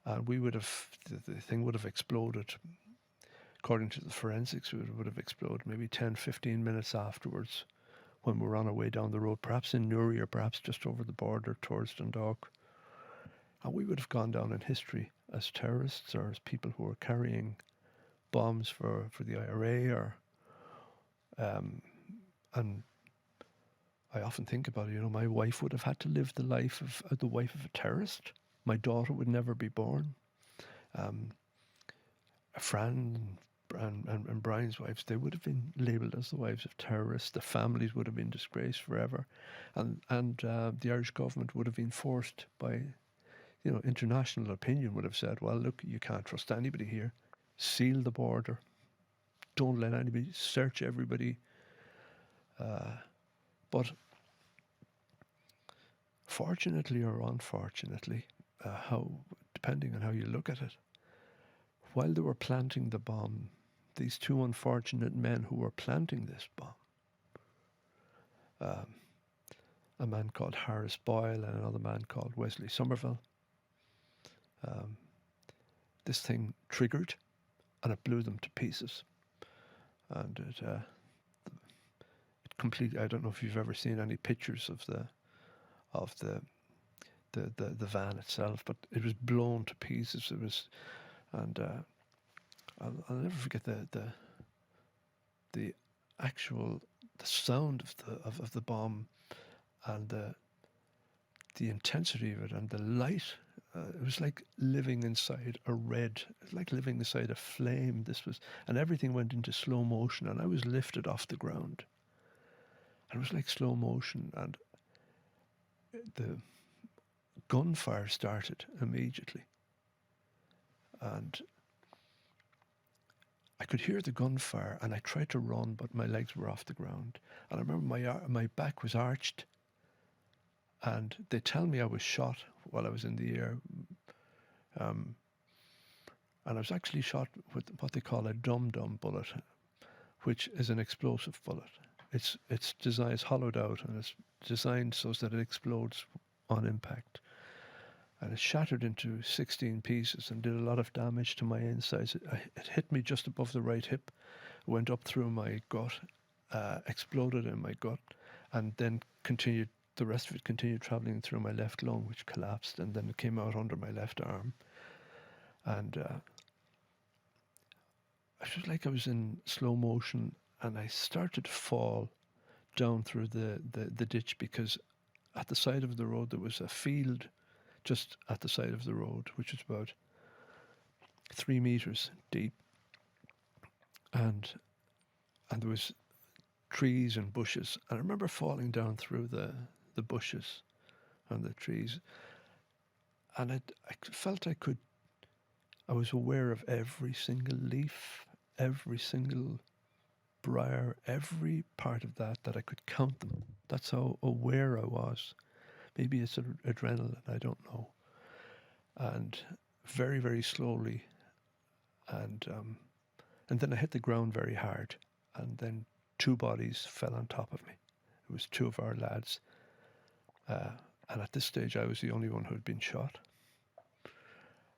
And we would have, the thing would have exploded. According to the forensics, it would have exploded maybe 10, 15 minutes afterwards when we were on our way down the road, perhaps in Newry or perhaps just over the border towards Dundalk. And we would have gone down in history as terrorists or as people who were carrying bombs for the IRA or and I often think about it, you know, my wife would have had to live the life of the wife of a terrorist. My daughter would never be born. Fran and Brian's wives, they would have been labelled as the wives of terrorists. The families would have been disgraced forever. And the Irish government would have been forced by, you know, international opinion would have said, well, look, you can't trust anybody here. Seal the border. Don't let anybody search everybody. But fortunately or unfortunately, depending on how you look at it, while they were planting the bomb, these two unfortunate men who were planting this bomb, a man called Harris Boyle and another man called Wesley Somerville, this thing triggered and it blew them to pieces. And it completely, I don't know if you've ever seen any pictures of the van itself, but it was blown to pieces. It was, and I'll never forget the sound of the bomb and the intensity of it and the light. It was like living inside like living inside a flame. And everything went into slow motion, and I was lifted off the ground. And it was like slow motion, and the gunfire started immediately. And I could hear the gunfire, and I tried to run, but my legs were off the ground. And I remember my back was arched, and they tell me I was shot while I was in the air. And I was actually shot with what they call a dum-dum bullet, which is an explosive bullet. It's designed, it's hollowed out, and it's designed so that it explodes on impact. And it shattered into 16 pieces and did a lot of damage to my insides. It hit me just above the right hip, went up through my gut, exploded in my gut, and then the rest of it continued travelling through my left lung, which collapsed, and then it came out under my left arm. And it was like I was in slow motion, and I started to fall down through the ditch, because at the side of the road there was a field just at the side of the road, which was about 3 meters deep, and there was trees and bushes. And I remember falling down through the bushes and the trees, and I felt I was aware of every single leaf, every single briar, every part of that I could count them. That's how aware I was. Maybe it's adrenaline, I don't know. And very, very slowly, and then I hit the ground very hard, and then 2 bodies fell on top of me. It was 2 of our lads, and at this stage I was the only one who had been shot.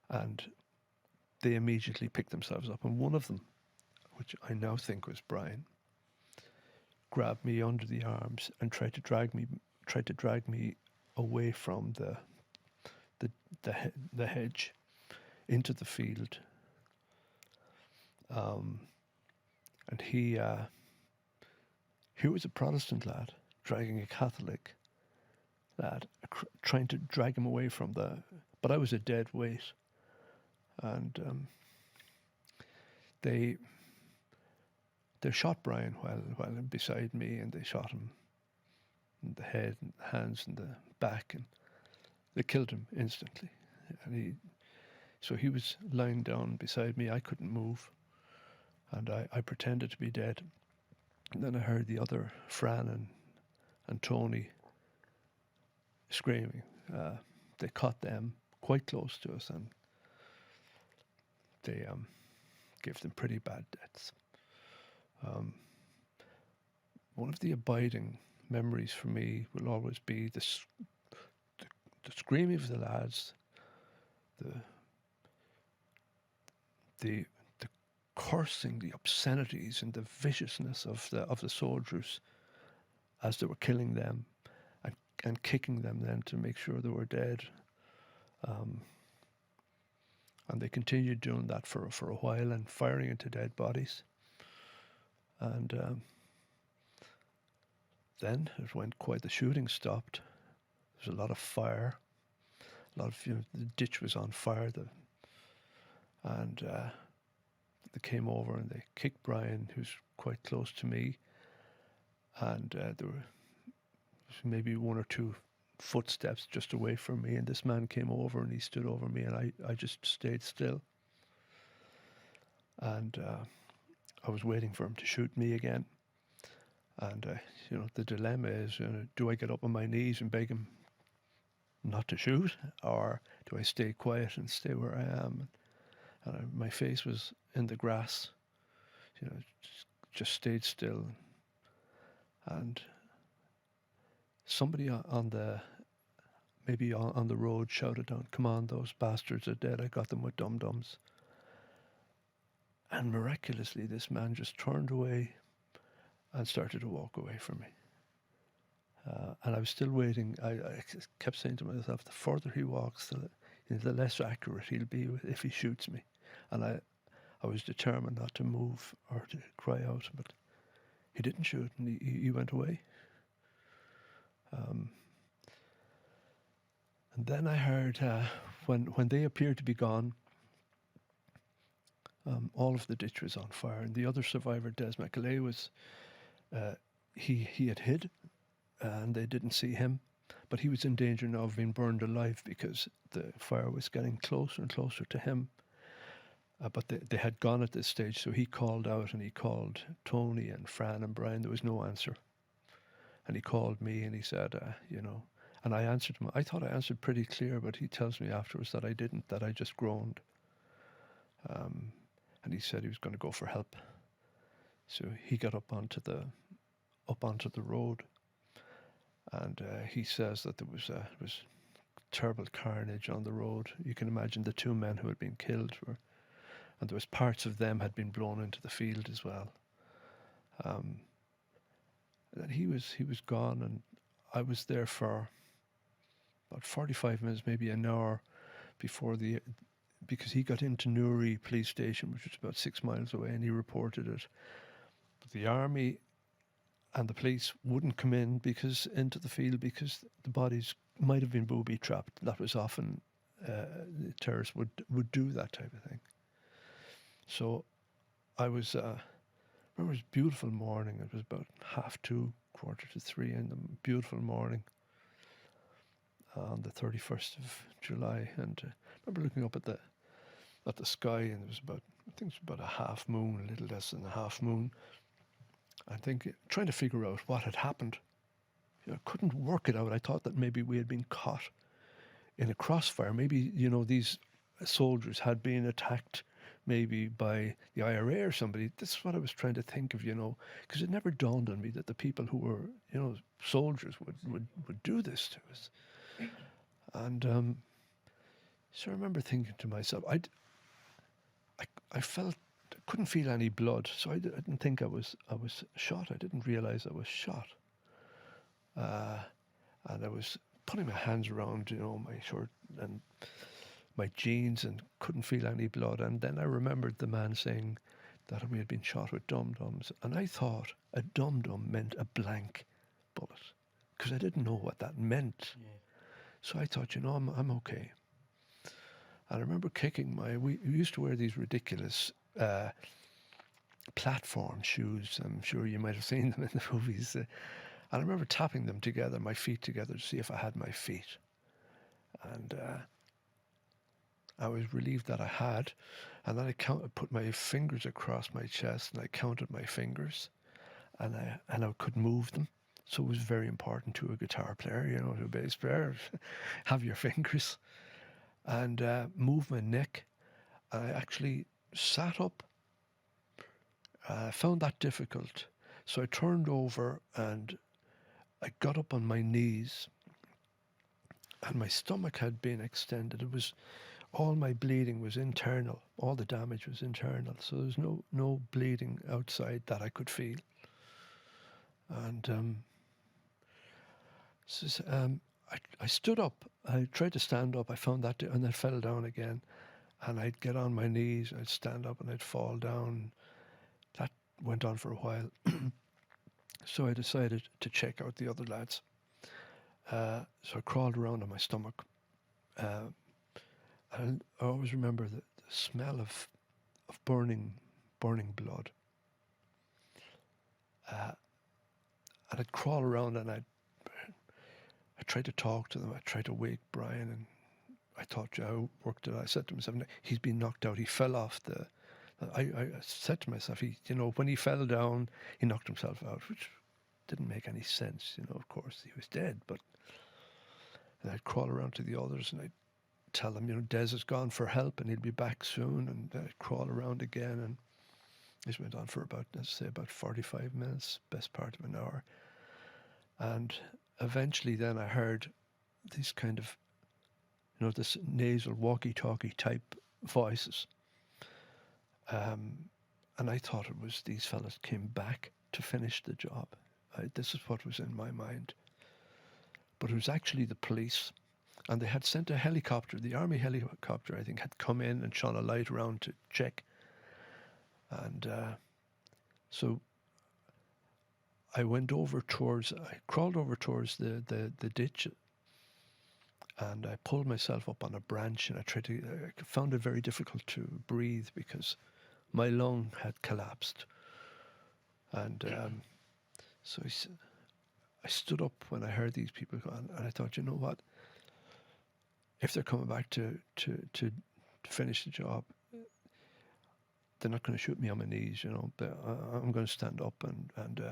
And they immediately picked themselves up, and one of them, which I now think was Brian, grabbed me under the arms and tried to drag me away from the hedge into the field. And he was a Protestant lad dragging a Catholic lad, trying to drag him away from but I was a dead weight. And they shot Brian while beside me, and they shot him in the head and the hands and the back, and they killed him instantly. And so he was lying down beside me. I couldn't move, and I pretended to be dead. And then I heard the other Fran and Tony screaming. They caught them quite close to us, and they gave them pretty bad deaths. One of the abiding memories for me will always be the screaming of the lads, the cursing, the obscenities, and the viciousness of the soldiers as they were killing them and kicking them then to make sure they were dead. And they continued doing that for a while and firing into dead bodies. And then it went quiet. The shooting stopped. There was a lot of fire. A lot of, the ditch was on fire. And they came over and they kicked Brian, who's quite close to me. And there were maybe one or two footsteps just away from me, and this man came over and he stood over me, and I just stayed still. And I was waiting for him to shoot me again. And the dilemma is, do I get up on my knees and beg him not to shoot, or do I stay quiet and stay where I am? And my face was in the grass, just stayed still. And somebody on the road shouted down, "Come on, those bastards are dead. I got them with dum-dums." And miraculously, this man just turned away and started to walk away from me. And I was still waiting. I kept saying to myself, the further he walks, the less accurate he'll be if he shoots me. And I was determined not to move or to cry out, but he didn't shoot, and he went away. And then I heard when they appeared to be gone, all of the ditch was on fire, and the other survivor, Des McAlea, was he had hid, and they didn't see him, but he was in danger now of being burned alive because the fire was getting closer and closer to him. But they had gone at this stage, so he called out, and he called Tony and Fran and Brian. There was no answer. And he called me and he said, and I answered him. I thought I answered pretty clear, but he tells me afterwards that I didn't, that I just groaned. And he said he was going to go for help. So he got up onto the road, and he says that there was terrible carnage on the road. You can imagine the two men who had been killed and there was parts of them had been blown into the field as well. And he was gone, and I was there for about 45 minutes, maybe an hour because he got into Newry police station, which was about 6 miles away, and he reported it. But the army and the police wouldn't come in into the field because the bodies might have been booby trapped. That was often the terrorists would do that type of thing. So I was. It was a beautiful morning. It was about 2:30, 3:15 in the beautiful morning on the 31st of July. And I remember looking up at the sky, and it was about a half moon, a little less than a half moon. I think trying to figure out what had happened. I couldn't work it out. I thought that maybe we had been caught in a crossfire. Maybe these soldiers had been attacked, maybe by the IRA or somebody. This is what I was trying to think of, because it never dawned on me that the people who were, soldiers would do this to us. And so I remember thinking to myself, I couldn't feel any blood, so I didn't think I was shot. I didn't realize I was shot. And I was putting my hands around, my shirt and my jeans, and couldn't feel any blood. And then I remembered the man saying that we had been shot with dum-dums, and I thought a dum-dum meant a blank bullet, because I didn't know what that meant. Yeah. So I thought, I'm okay. And I remember kicking we used to wear these ridiculous platform shoes. I'm sure you might have seen them in the movies. And I remember tapping them together, my feet together, to see if I had my feet. And I was relieved that I had. And then I put my fingers across my chest, and I counted my fingers, and I could move them. So it was very important to a guitar player, to a bass player, have your fingers, and move my neck. And I actually sat up. I found that difficult. So I turned over and I got up on my knees, and my stomach had been extended. It was all my bleeding was internal. All the damage was internal. So there was no bleeding outside that I could feel. And I stood up. I tried to stand up. I found that, and I fell down again. And I'd get on my knees, I'd stand up, and I'd fall down. That went on for a while. So I decided to check out the other lads. So I crawled around on my stomach. And I always remember the smell of burning blood. And I'd crawl around, and I tried to talk to them. I tried to wake Brian, and I thought, how worked it? I said to myself, he's been knocked out. He fell off the. I said to myself, when he fell down, he knocked himself out, which didn't make any sense. Of course, he was dead. But and I'd crawl around to the others, and I'd tell them, Des has gone for help, and he'll be back soon. And I'd crawl around again, and this went on for about 45 minutes, best part of an hour. And eventually, then I heard these kind of, this nasal walkie-talkie type voices. And I thought it was these fellas came back to finish the job. This is what was in my mind. But it was actually the police. And they had sent a helicopter, the army helicopter, I think, had come in and shone a light around to check. And so I crawled over towards the ditch, and I pulled myself up on a branch, and I found it very difficult to breathe because my lung had collapsed. And so I stood up when I heard these people go on, and I thought, you know what? If they're coming back to finish the job, they're not going to shoot me on my knees, but I'm going to stand up. And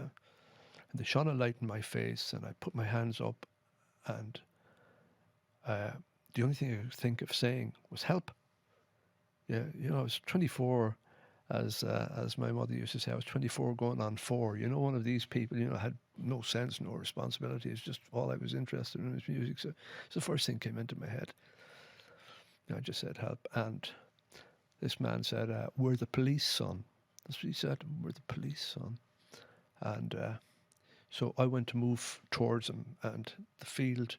they shone a light in my face, and I put my hands up, and the only thing I could think of saying was help. Yeah, I was 24, as my mother used to say, I was 24 going on 4. One of these people, had no sense, no responsibility. It's just all I was interested in was music. So it's the first thing came into my head. I just said help. And this man said, we're the police, son. That's what he said, we're the police, son. And so I went to move towards him, and the field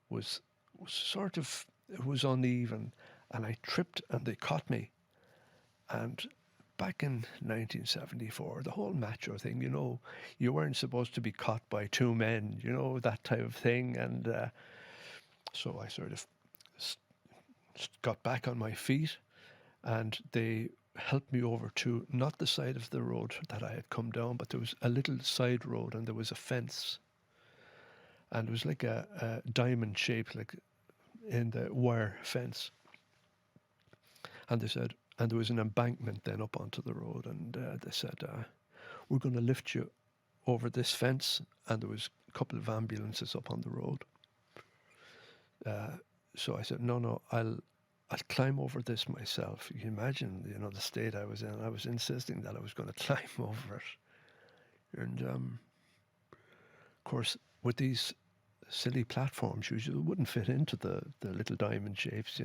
was sort of, it was uneven, and I tripped and they caught me. And back in 1974, the whole macho thing, you weren't supposed to be caught by 2 men, that type of thing. And so I sort of got back on my feet, and they helped me over to not the side of the road that I had come down, but there was a little side road, and there was a fence, and it was like a diamond shape, like in the wire fence. And they said, and there was an embankment then up onto the road, and they said, we're going to lift you over this fence. And there was a couple of ambulances up on the road. So I said, no, I'll climb over this myself. You can imagine, the state I was in. I was insisting that I was going to climb over it. And of course, with these silly platforms, usually it wouldn't fit into the little diamond shapes,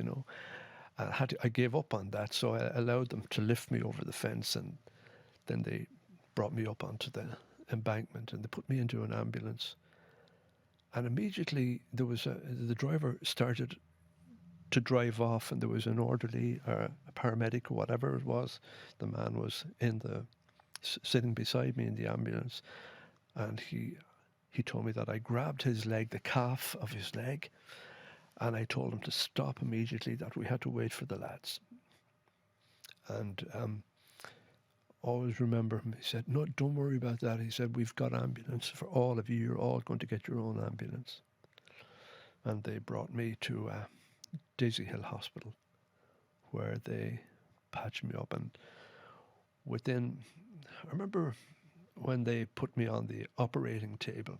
I gave up on that, so I allowed them to lift me over the fence, and then they brought me up onto the embankment, and they put me into an ambulance. And immediately there was the driver started to drive off, and there was an orderly or a paramedic or whatever it was. The man was sitting beside me in the ambulance, and he told me that I grabbed his leg, the calf of his leg, and I told him to stop immediately, that we had to wait for the lads. And always remember him. He said, no, don't worry about that. He said, we've got ambulance for all of you. You're all going to get your own ambulance. And they brought me to Daisy Hill Hospital, where they patched me up. And I remember when they put me on the operating table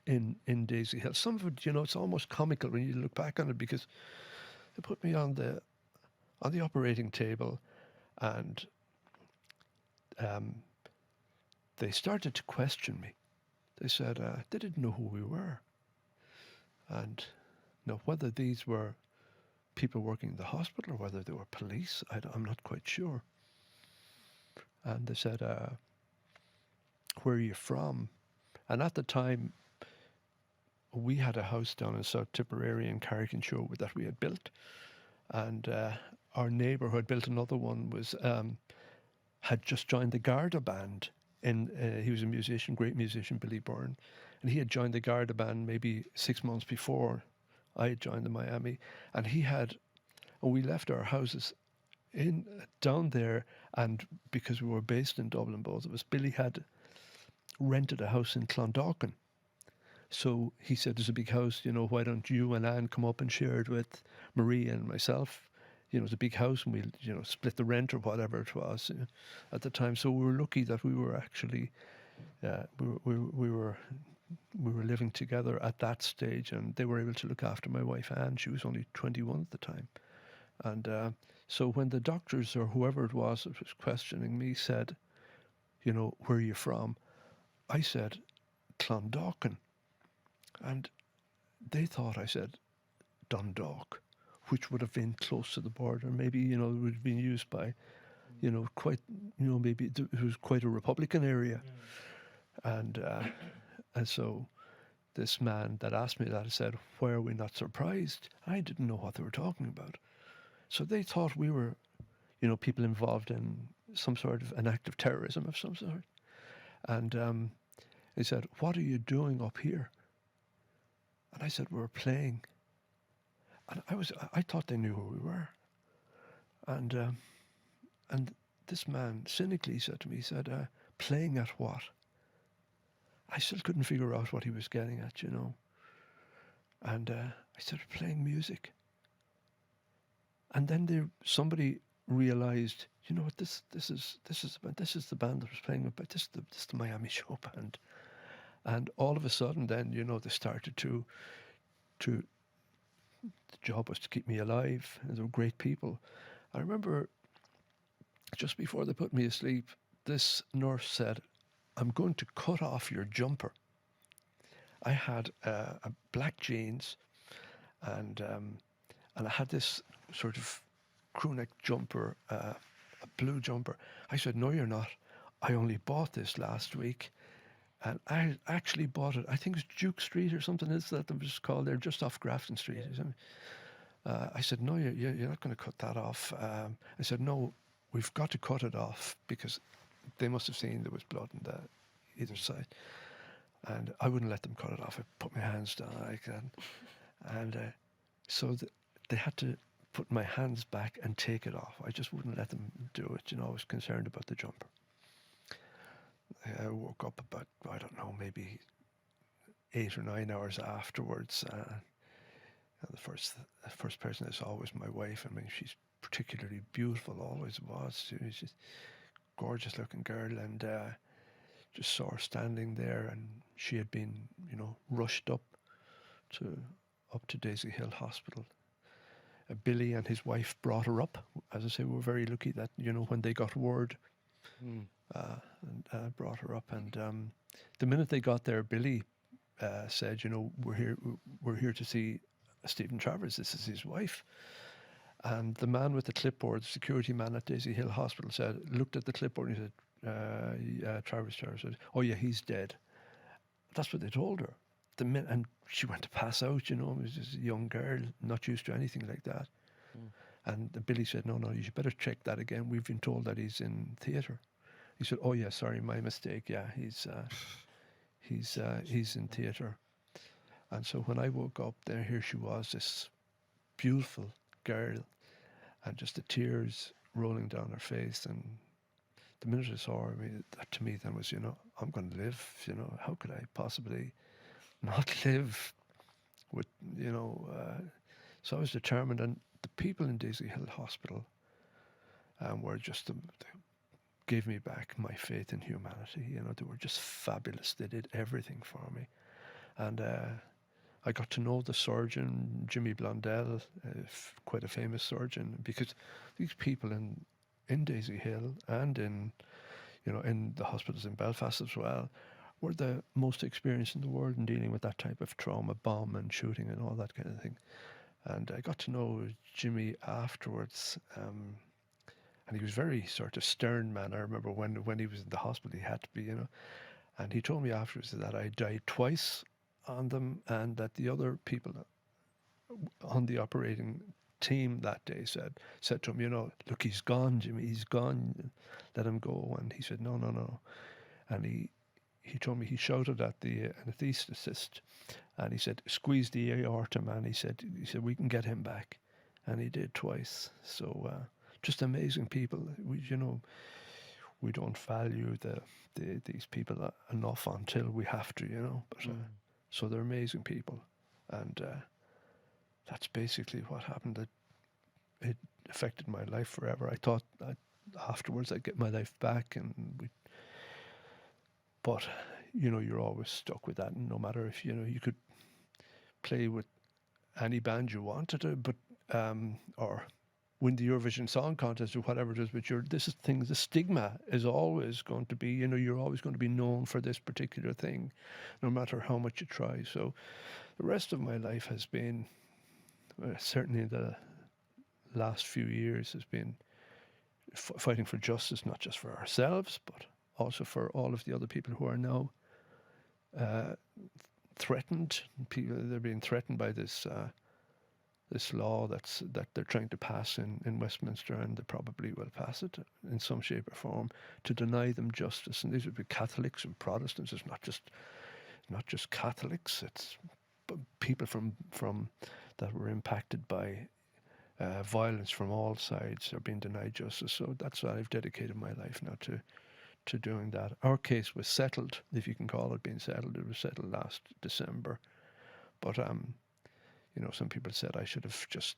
in Daisy Hill. Some of it, it's almost comical when you look back on it, because they put me on the on the operating table, and they started to question me. They said they didn't know who we were. And whether these were people working in the hospital or whether they were police, I'm not quite sure. And they said, where are you from? And at the time, we had a house down in South Tipperary in Carrick-on-Shore that we had built. And our neighbour who had built another one was had just joined the Garda band. He was a musician, great musician, Billy Byrne. And he had joined the Garda band maybe 6 months before I had joined the Miami. And we left our houses down there, and because we were based in Dublin, both of us, Billy had rented a house in Clondalkin. So he said, there's a big house, why don't you and Anne come up and share it with Marie and myself? It's a big house, and we'll, split the rent or whatever it was at the time. So we were lucky that we were actually, we were living together at that stage, and they were able to look after my wife Anne. She was only 21 at the time. And so when the doctors or whoever it was that was questioning me said, where are you from? I said, Clondalkin. And they thought I said Dundalk, which would have been close to the border. Maybe, it would have been used by, quite, maybe it was quite a Republican area. And so this man that asked me that said, why are we not surprised? I didn't know what they were talking about. So they thought we were, people involved in some sort of an act of terrorism of some sort. And they said, what are you doing up here? And I said, we're playing. And I thought they knew who we were. And this man cynically said to me, he said, playing at what? I still couldn't figure out what he was getting at, And I said, playing music. And then somebody realized, what, this is the band that was playing, but this is the Miami Showband. And all of a sudden then, they started to the job was to keep me alive, and they were great people. I remember just before they put me asleep, this nurse said, I'm going to cut off your jumper. I had a black jeans and I had this sort of crew neck jumper, a blue jumper. I said, no, you're not. I only bought this last week. And I actually bought it, I think it's Duke Street or something, is that it was called there, just off Grafton Street. I said, no, you're not going to cut that off. I said, no, we've got to cut it off because they must have seen there was blood on either side. And I wouldn't let them cut it off. I put my hands down like that. And so they had to put my hands back and take it off. I just wouldn't let them do it. I was concerned about the jumper. I woke up about, I don't know, maybe 8 or 9 hours afterwards. The first person I saw was my wife. I mean, she's particularly beautiful, always was. She's a gorgeous looking girl, and just saw her standing there, and she had been, rushed up to Daisy Hill Hospital. Billy and his wife brought her up. As I say, we were very lucky that, when they got word, brought her up. And the minute they got there, Billy said, we're here to see Stephen Travers. This is his wife. And the man with the clipboard, the security man at Daisy Hill Hospital, looked at the clipboard and he said, Travers said, oh yeah, he's dead. That's what they told her. And she went to pass out, it was just a young girl, not used to anything like that. And Billy said, no, you should better check that again. We've been told that he's in theatre. He said, oh yeah, sorry, my mistake. Yeah, he's in theatre. And so when I woke up there, here she was, this beautiful girl, and just the tears rolling down her face. And the minute I saw her, that to me then was, I'm going to live, how could I possibly not live with, so I was determined. And the people in Daisy Hill Hospital were just, they gave me back my faith in humanity. They were just fabulous. They did everything for me. And I got to know the surgeon, Jimmy Blondell, quite a famous surgeon, because these people in Daisy Hill and in the hospitals in Belfast as well, were the most experienced in the world in dealing with that type of trauma, bomb and shooting and all that kind of thing. And I got to know Jimmy afterwards, and he was very sort of stern man. I remember when he was in the hospital, he had to be, and he told me afterwards that I died twice on them, and that the other people on the operating team that day said to him, look, he's gone, Jimmy, he's gone, let him go. And he said, no. And he told me he shouted at the anaesthetist, and he said, squeeze the aorta, man. He said we can get him back, and he did twice. So just amazing people. We don't value these people enough until we have to, But so they're amazing people, and that's basically what happened. It affected my life forever. I thought afterwards I'd get my life back, but you're always stuck with that. And no matter if you could play with any band you wanted to, but or win the Eurovision Song Contest or whatever it is, but the stigma is always going to be, you're always going to be known for this particular thing, no matter how much you try. So the rest of my life has been, certainly the last few years, has been fighting for justice, not just for ourselves, but also for all of the other people who are now threatened. They're being threatened by this law that they're trying to pass in Westminster, and they probably will pass it in some shape or form, to deny them justice. And these would be Catholics and Protestants. It's not just Catholics. It's people from that were impacted by violence from all sides are being denied justice. So that's why I've dedicated my life now to doing that. Our case was settled, if you can call it being settled. It was settled last December. But some people said I should have just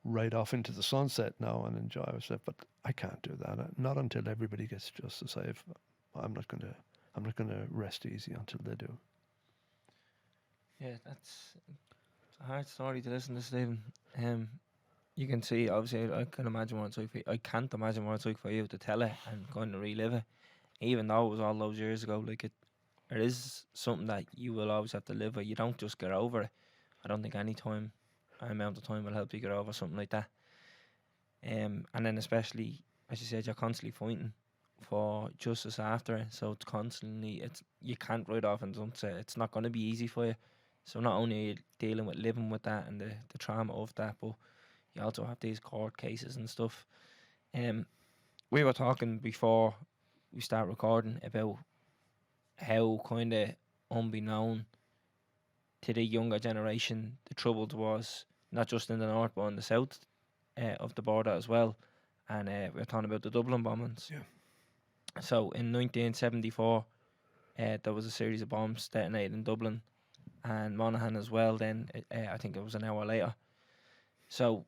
ride off into the sunset now and enjoy myself, but I can't do that. Not until everybody gets justice. I'm not going to rest easy until they do. Yeah, that's a hard story to listen to, Stephen. You can see, obviously, I can imagine what it's like for you. I can't imagine what it's like for you to tell it and kind of relive it, even though it was all those years ago. Like, it is something that you will always have to live with. You don't just get over it. I don't think any amount of time will help you get over something like that. And then especially, as you said, you're constantly fighting for justice after it. So you can't ride off and sunset. It's not going to be easy for you. So not only are you dealing with living with that and the trauma of that, but you also have these court cases and stuff. We were talking before we start recording about how kind of unbeknown to the younger generation the troubles was, not just in the north but in the south of the border as well. And we were talking about the Dublin bombings. Yeah. So in 1974, there was a series of bombs detonated in Dublin and Monaghan as well. Then I think it was an hour later. So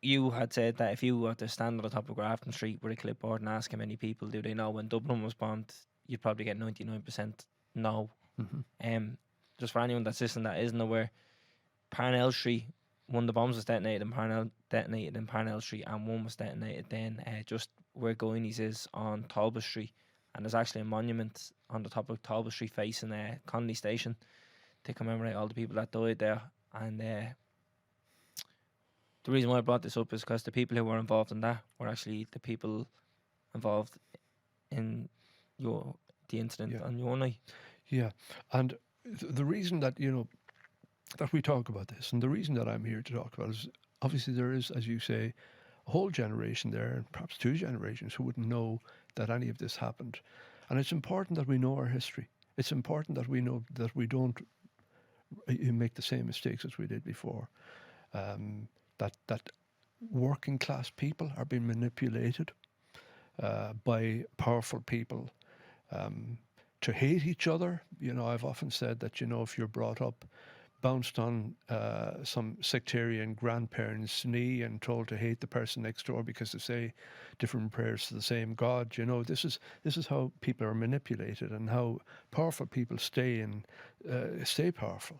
you had said that if you were to stand on the top of Grafton Street with a clipboard and ask how many people do they know when Dublin was bombed, you'd probably get 99% no. Mm-hmm. Just for anyone that's listening that isn't aware, Parnell Street, one of the bombs was detonated in Parnell Street, and one was detonated then just where Goiny's is on Talbot Street. And there's actually a monument on the top of Talbot Street facing Connolly Station to commemorate all the people that died there. And the reason why I brought this up is because the people who were involved in that were actually the people involved in the incident on your night. Yeah, and the reason that that we talk about this, and the reason that I'm here to talk about it, is obviously there is, as you say, a whole generation there, and perhaps two generations, who wouldn't know that any of this happened. And it's important that we know our history. It's important that we know that we don't make the same mistakes as we did before. That working class people are being manipulated by powerful people to hate each other. I've often said that, if you're brought up, bounced on some sectarian grandparent's knee and told to hate the person next door because they say different prayers to the same God, this is how people are manipulated and how powerful people stay powerful.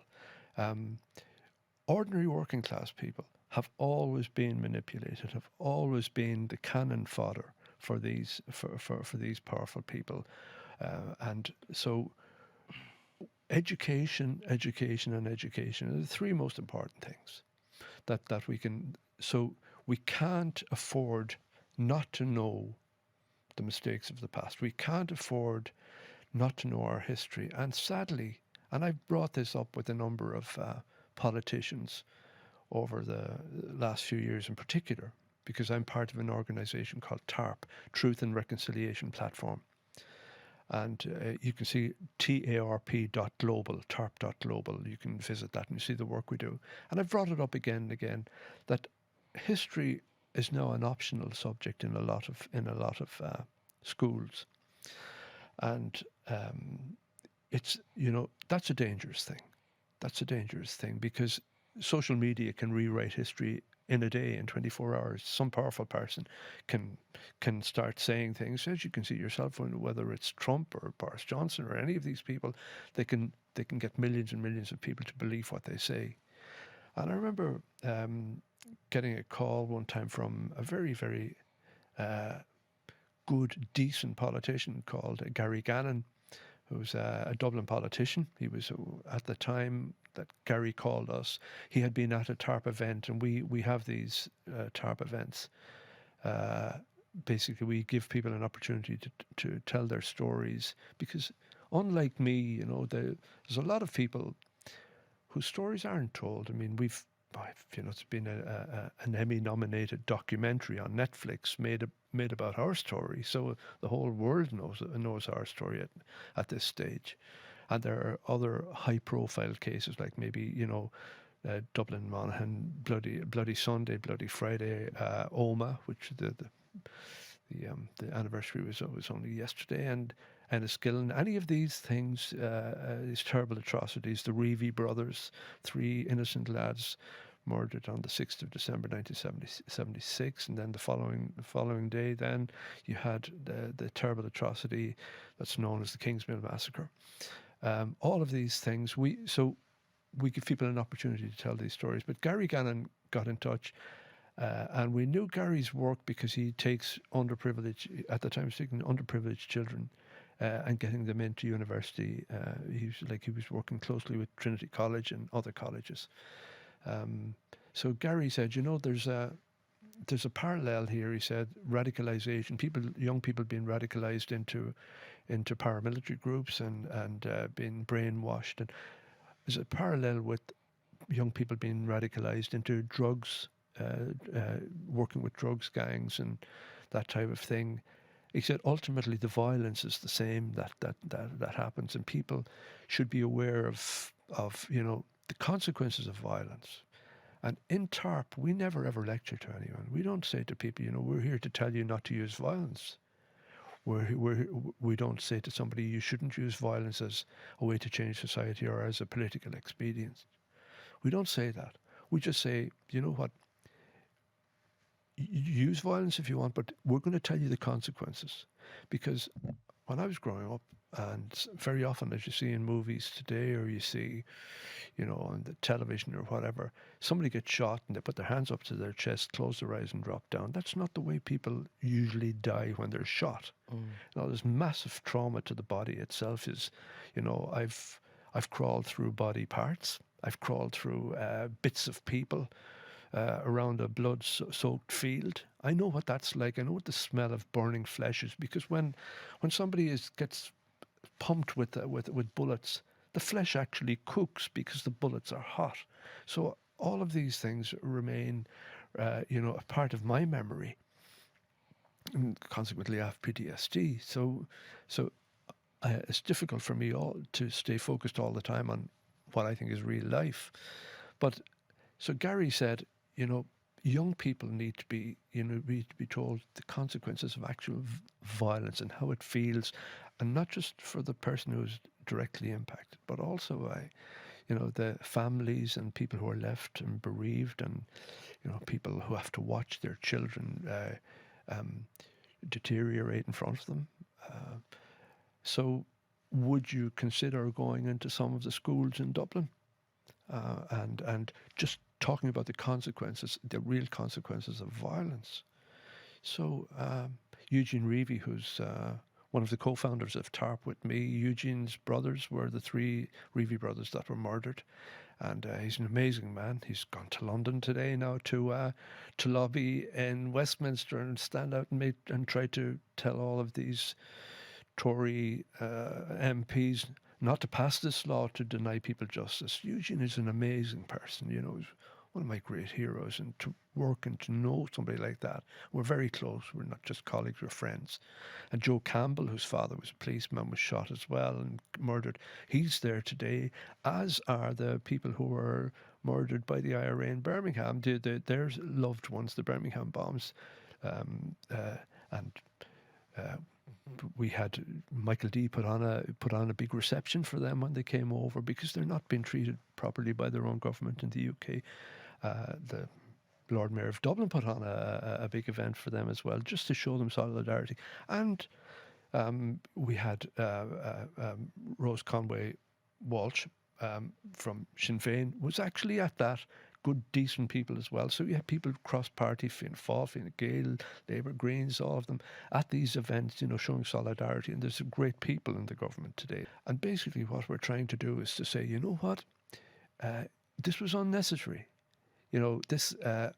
Ordinary working class people have always been manipulated, have always been the cannon fodder for these for these powerful people, and so education, education, and education are the three most important things that we can. So we can't afford not to know the mistakes of the past. We can't afford not to know our history. And sadly, and I've brought this up with a number of politicians over the last few years in particular, because I'm part of an organisation called TARP, Truth and Reconciliation Platform. And you can see tarp.global, tarp.global. You can visit that and you see the work we do. And I've brought it up again and again that history is now an optional subject in a lot of schools, and it's that's a dangerous thing. That's a dangerous thing because social media can rewrite history in a day, in 24 hours. Some powerful person can start saying things, as you can see yourself, whether it's Trump or Boris Johnson or any of these people, they can get millions and millions of people to believe what they say. And I remember getting a call one time from a very, very good, decent politician called Gary Gannon, who's a Dublin politician. He was, at the time that Gary called us, he had been at a TARP event, and we have these TARP events. Basically, we give people an opportunity to tell their stories, because unlike me, there's a lot of people whose stories aren't told. I mean, it's been an Emmy-nominated documentary on Netflix made about our story, so the whole world knows our story at this stage. And there are other high-profile cases, like maybe Dublin Monaghan, Bloody Sunday, Bloody Friday, Oma, which the anniversary was only yesterday, and Enniskillen. Any of these things, these terrible atrocities, the Reevy brothers, 3 innocent lads murdered on the 6th of December 1976, and then the following day, then you had the terrible atrocity that's known as the Kingsmill Massacre. All of these things, we give people an opportunity to tell these stories. But Gary Gannon got in touch, and we knew Gary's work because he takes underprivileged, at the time, taking underprivileged children and getting them into university. He was working closely with Trinity College and other colleges. So Gary said, there's a parallel here. He said radicalization, young people being radicalized into paramilitary groups and being brainwashed, and there's a parallel with young people being radicalized into drugs, working with drugs gangs and that type of thing. He said ultimately the violence is the same that happens, and people should be aware of the consequences of violence. And in TARP, we never ever lecture to anyone. We don't say to people, we're here to tell you not to use violence. We don't say to somebody, you shouldn't use violence as a way to change society or as a political expedient. We don't say that. We just say, you know what, use violence if you want, but we're going to tell you the consequences. Because when I was growing up, and very often, as you see in movies today, or you see, on the television or whatever, somebody gets shot and they put their hands up to their chest, close their eyes and drop down. That's not the way people usually die when they're shot. There's massive trauma to the body itself. I've crawled through body parts. I've crawled through bits of people around a blood-soaked field. I know what that's like. I know what the smell of burning flesh is, because when somebody gets pumped with bullets, the flesh actually cooks because the bullets are hot. So all of these things remain, a part of my memory, and consequently I have PTSD. So it's difficult for me to stay focused all the time on what I think is real life. But so Gary said, young people need to be told the consequences of actual violence and how it feels, and not just for the person who's directly impacted, but also by, the families and people who are left and bereaved, and people who have to watch their children deteriorate in front of them. So, would you consider going into some of the schools in Dublin and just talking about the consequences, the real consequences of violence. So Eugene Reevy, who's one of the co-founders of TARP with me, Eugene's brothers were the 3 Reevy brothers that were murdered. And he's an amazing man. He's gone to London today now to lobby in Westminster and stand out and try to tell all of these Tory MPs not to pass this law to deny people justice. Eugene is an amazing person, you know. He's one of my great heroes, and to work and to know somebody like that. We're very close. We're not just colleagues, we're friends. And Joe Campbell, whose father was a policeman, was shot as well and murdered. He's there today, as are the people who were murdered by the IRA in Birmingham. Their loved ones, the Birmingham bombs. We had Michael D put on a big reception for them when they came over, because they're not being treated properly by their own government in the UK. The Lord Mayor of Dublin put on a big event for them as well, just to show them solidarity. And we had Rose Conway Walsh from Sinn Féin was actually at that. Good, decent people as well. So you had people cross-party, Fianna Fáil, Fine Gael, Labour, Greens, all of them at these events, you know, showing solidarity. And there's some great people in the government today. And basically what we're trying to do is to say, you know what, this was unnecessary. You know, that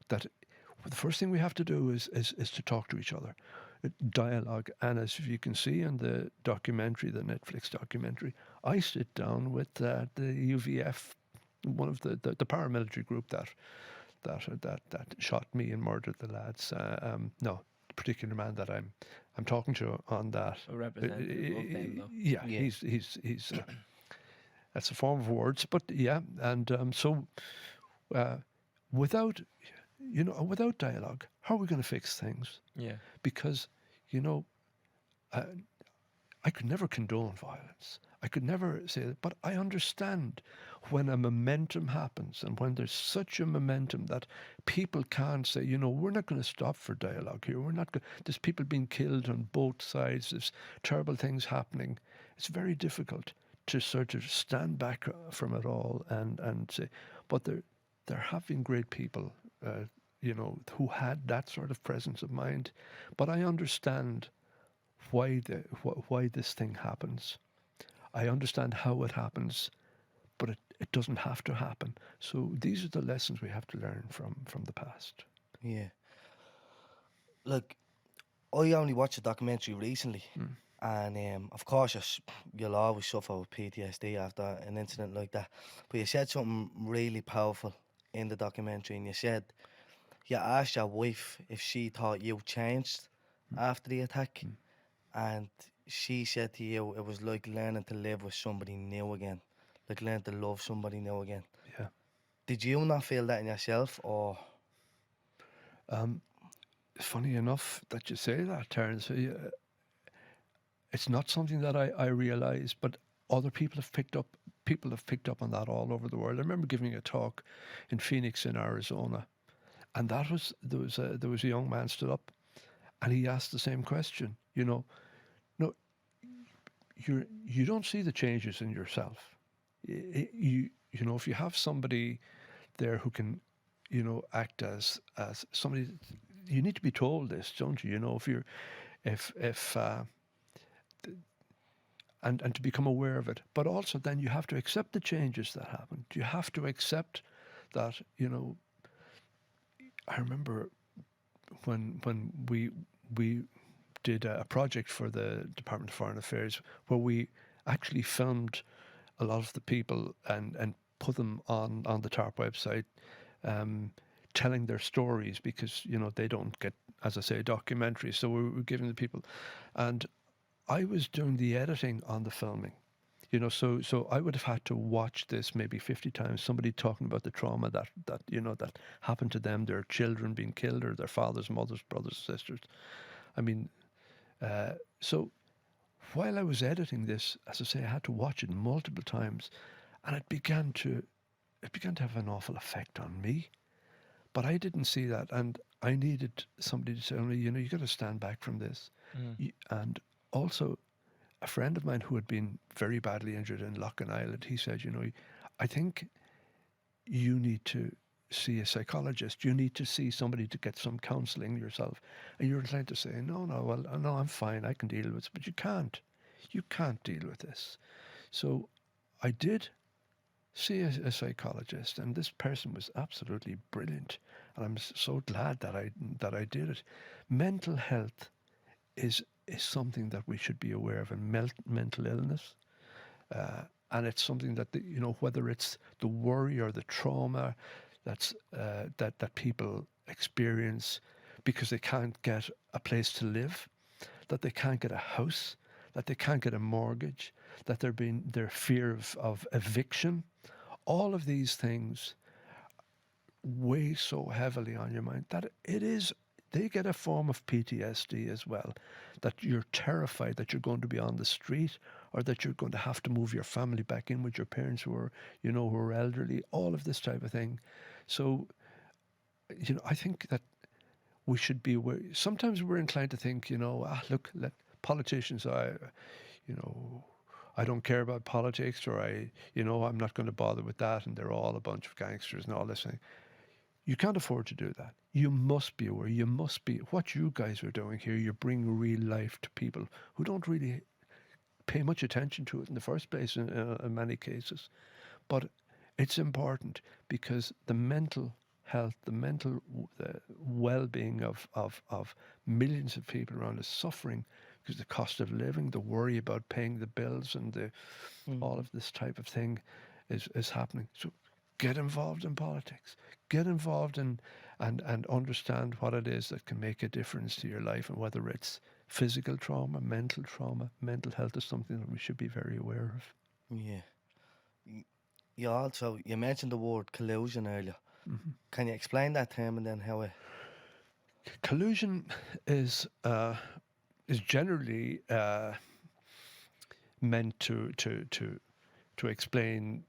the first thing we have to do is to talk to each other. Dialogue. And as you can see in the documentary, the Netflix documentary, I sit down with the UVF, one of the paramilitary group that shot me and murdered the lads. No, the particular man that I'm talking to on that. A representative of them, though. Yeah, he's that's a form of words, but yeah, and so without dialogue, how are we going to fix things? Yeah. Because I could never condone violence. I could never say that, but I understand when a momentum happens, and when there's such a momentum that people can't say, you know, we're not going to stop for dialogue here. We're not going. There's people being killed on both sides. There's terrible things happening. It's very difficult to sort of stand back from it all and say, but there have been great people, you know, who had that sort of presence of mind. But I understand why this thing happens. I understand how it happens, but it doesn't have to happen. So these are the lessons we have to learn from the past. Yeah. Look, I only watched a documentary recently, and of course you'll always suffer with PTSD after an incident like that. But you said something really powerful in the documentary, and you said you asked your wife if she thought you changed after the attack, and she said to you it was like learning to live with somebody new again, like learning to love somebody new again. Yeah. Did you not feel that in yourself, or? Funny enough that you say that, Terence. It's not something that I realise, but other people have picked up. People have picked up on that all over the world. I remember giving a talk in Phoenix, in Arizona, and there was a young man stood up, and he asked the same question. You know, no, you don't see the changes in yourself. You know, if you have somebody there who can, you know, act as somebody, you need to be told this, don't you? You know, and to become aware of it. But also then you have to accept the changes that happen. You have to accept that, you know, I remember when we did a project for the Department of Foreign Affairs where we actually filmed a lot of the people and put them on the TARP website, telling their stories, because, you know, they don't get, as I say, documentaries. So we were giving the people, and I was doing the editing on the filming, you know, so I would have had to watch this maybe 50 times, somebody talking about the trauma that you know, that happened to them, their children being killed, or their fathers, mothers, brothers, sisters. I mean, so while I was editing this, as I say, I had to watch it multiple times, and it began to have an awful effect on me. But I didn't see that, and I needed somebody to tell me, you know, you got to stand back from this. And also, a friend of mine who had been very badly injured in Lough Island, he said, you know, I think you need to see a psychologist. You need to see somebody to get some counselling yourself. And you're inclined to say, no, well, no, I'm fine. I can deal with it. But you can't. You can't deal with this. So I did see a psychologist, and this person was absolutely brilliant. And I'm so glad that I did it. Mental health is something that we should be aware of, and mental illness. And it's something that whether it's the worry or the trauma that people experience because they can't get a place to live, that they can't get a house, that they can't get a mortgage, that their fear of eviction, all of these things weigh so heavily on your mind that they get a form of PTSD as well, that you're terrified that you're going to be on the street, or that you're going to have to move your family back in with your parents who are elderly, all of this type of thing. So, I think that we should be aware. Sometimes we're inclined to think, look, let politicians, I don't care about politics, or I'm not going to bother with that, and they're all a bunch of gangsters and all this thing. You can't afford to do that. You must be aware. You must be. What you guys are doing here, you bring real life to people who don't really pay much attention to it in the first place in many cases. But it's important, because the mental health, the well-being of millions of people around us suffering because the cost of living, the worry about paying the bills, and all of this type of thing is happening. So get involved in politics. Get involved and understand what it is that can make a difference to your life, and whether it's physical trauma, mental health is something that we should be very aware of. Yeah. You mentioned the word collusion earlier. Mm-hmm. Can you explain that term and then how it... Collusion is generally meant to explain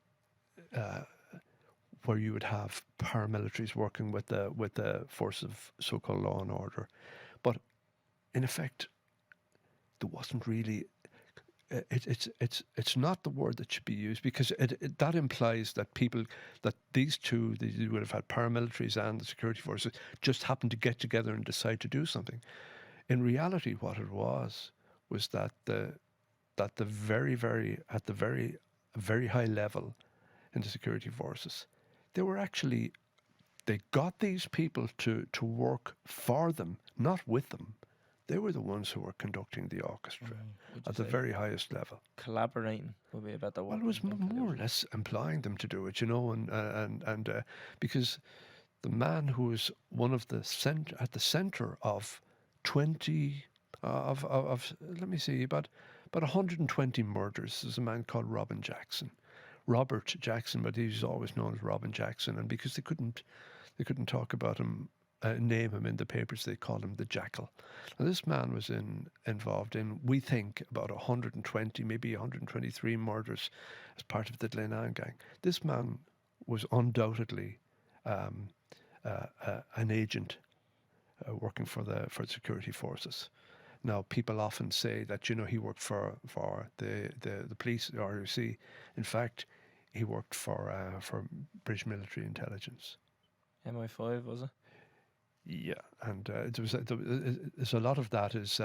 where you would have paramilitaries working with the force of so-called law and order, but in effect, there wasn't really. It's not the word that should be used, because that implies that these two, you would have had paramilitaries and the security forces, just happened to get together and decide to do something. In reality, what it was that the very very high level in the security forces, they got these people to work for them, not with them. They were the ones who were conducting the orchestra at the very highest level. Collaborating would be a better word. Well, it was more or less employing them to do it, and because the man who was one of at the center of 20 let me see, about 120 murders is a man called Robert Jackson, but he's always known as Robin Jackson, and because they couldn't talk about him, name him in the papers, they called him the Jackal. Now, this man was involved in, we think, about 120, maybe 123 murders as part of the Glenanne gang. This man was undoubtedly an agent working for the security forces. Now, people often say that he worked for the police, the RUC. In fact, he worked for British military intelligence. MI5, was it? Yeah, and there's a lot of that is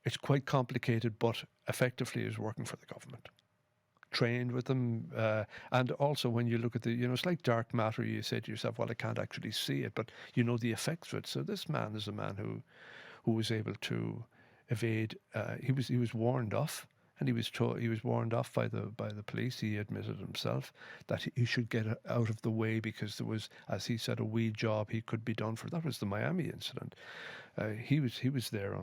it's quite complicated, but effectively is working for the government. Trained with them, and also when you look at it's like dark matter. You say to yourself, well, I can't actually see it, but the effects of it. So this man is a man who was able to evade. He was warned off. And he was warned off by the police. He admitted himself that he should get out of the way, because there was, as he said, a wee job he could be done for. That was the Miami incident. He was there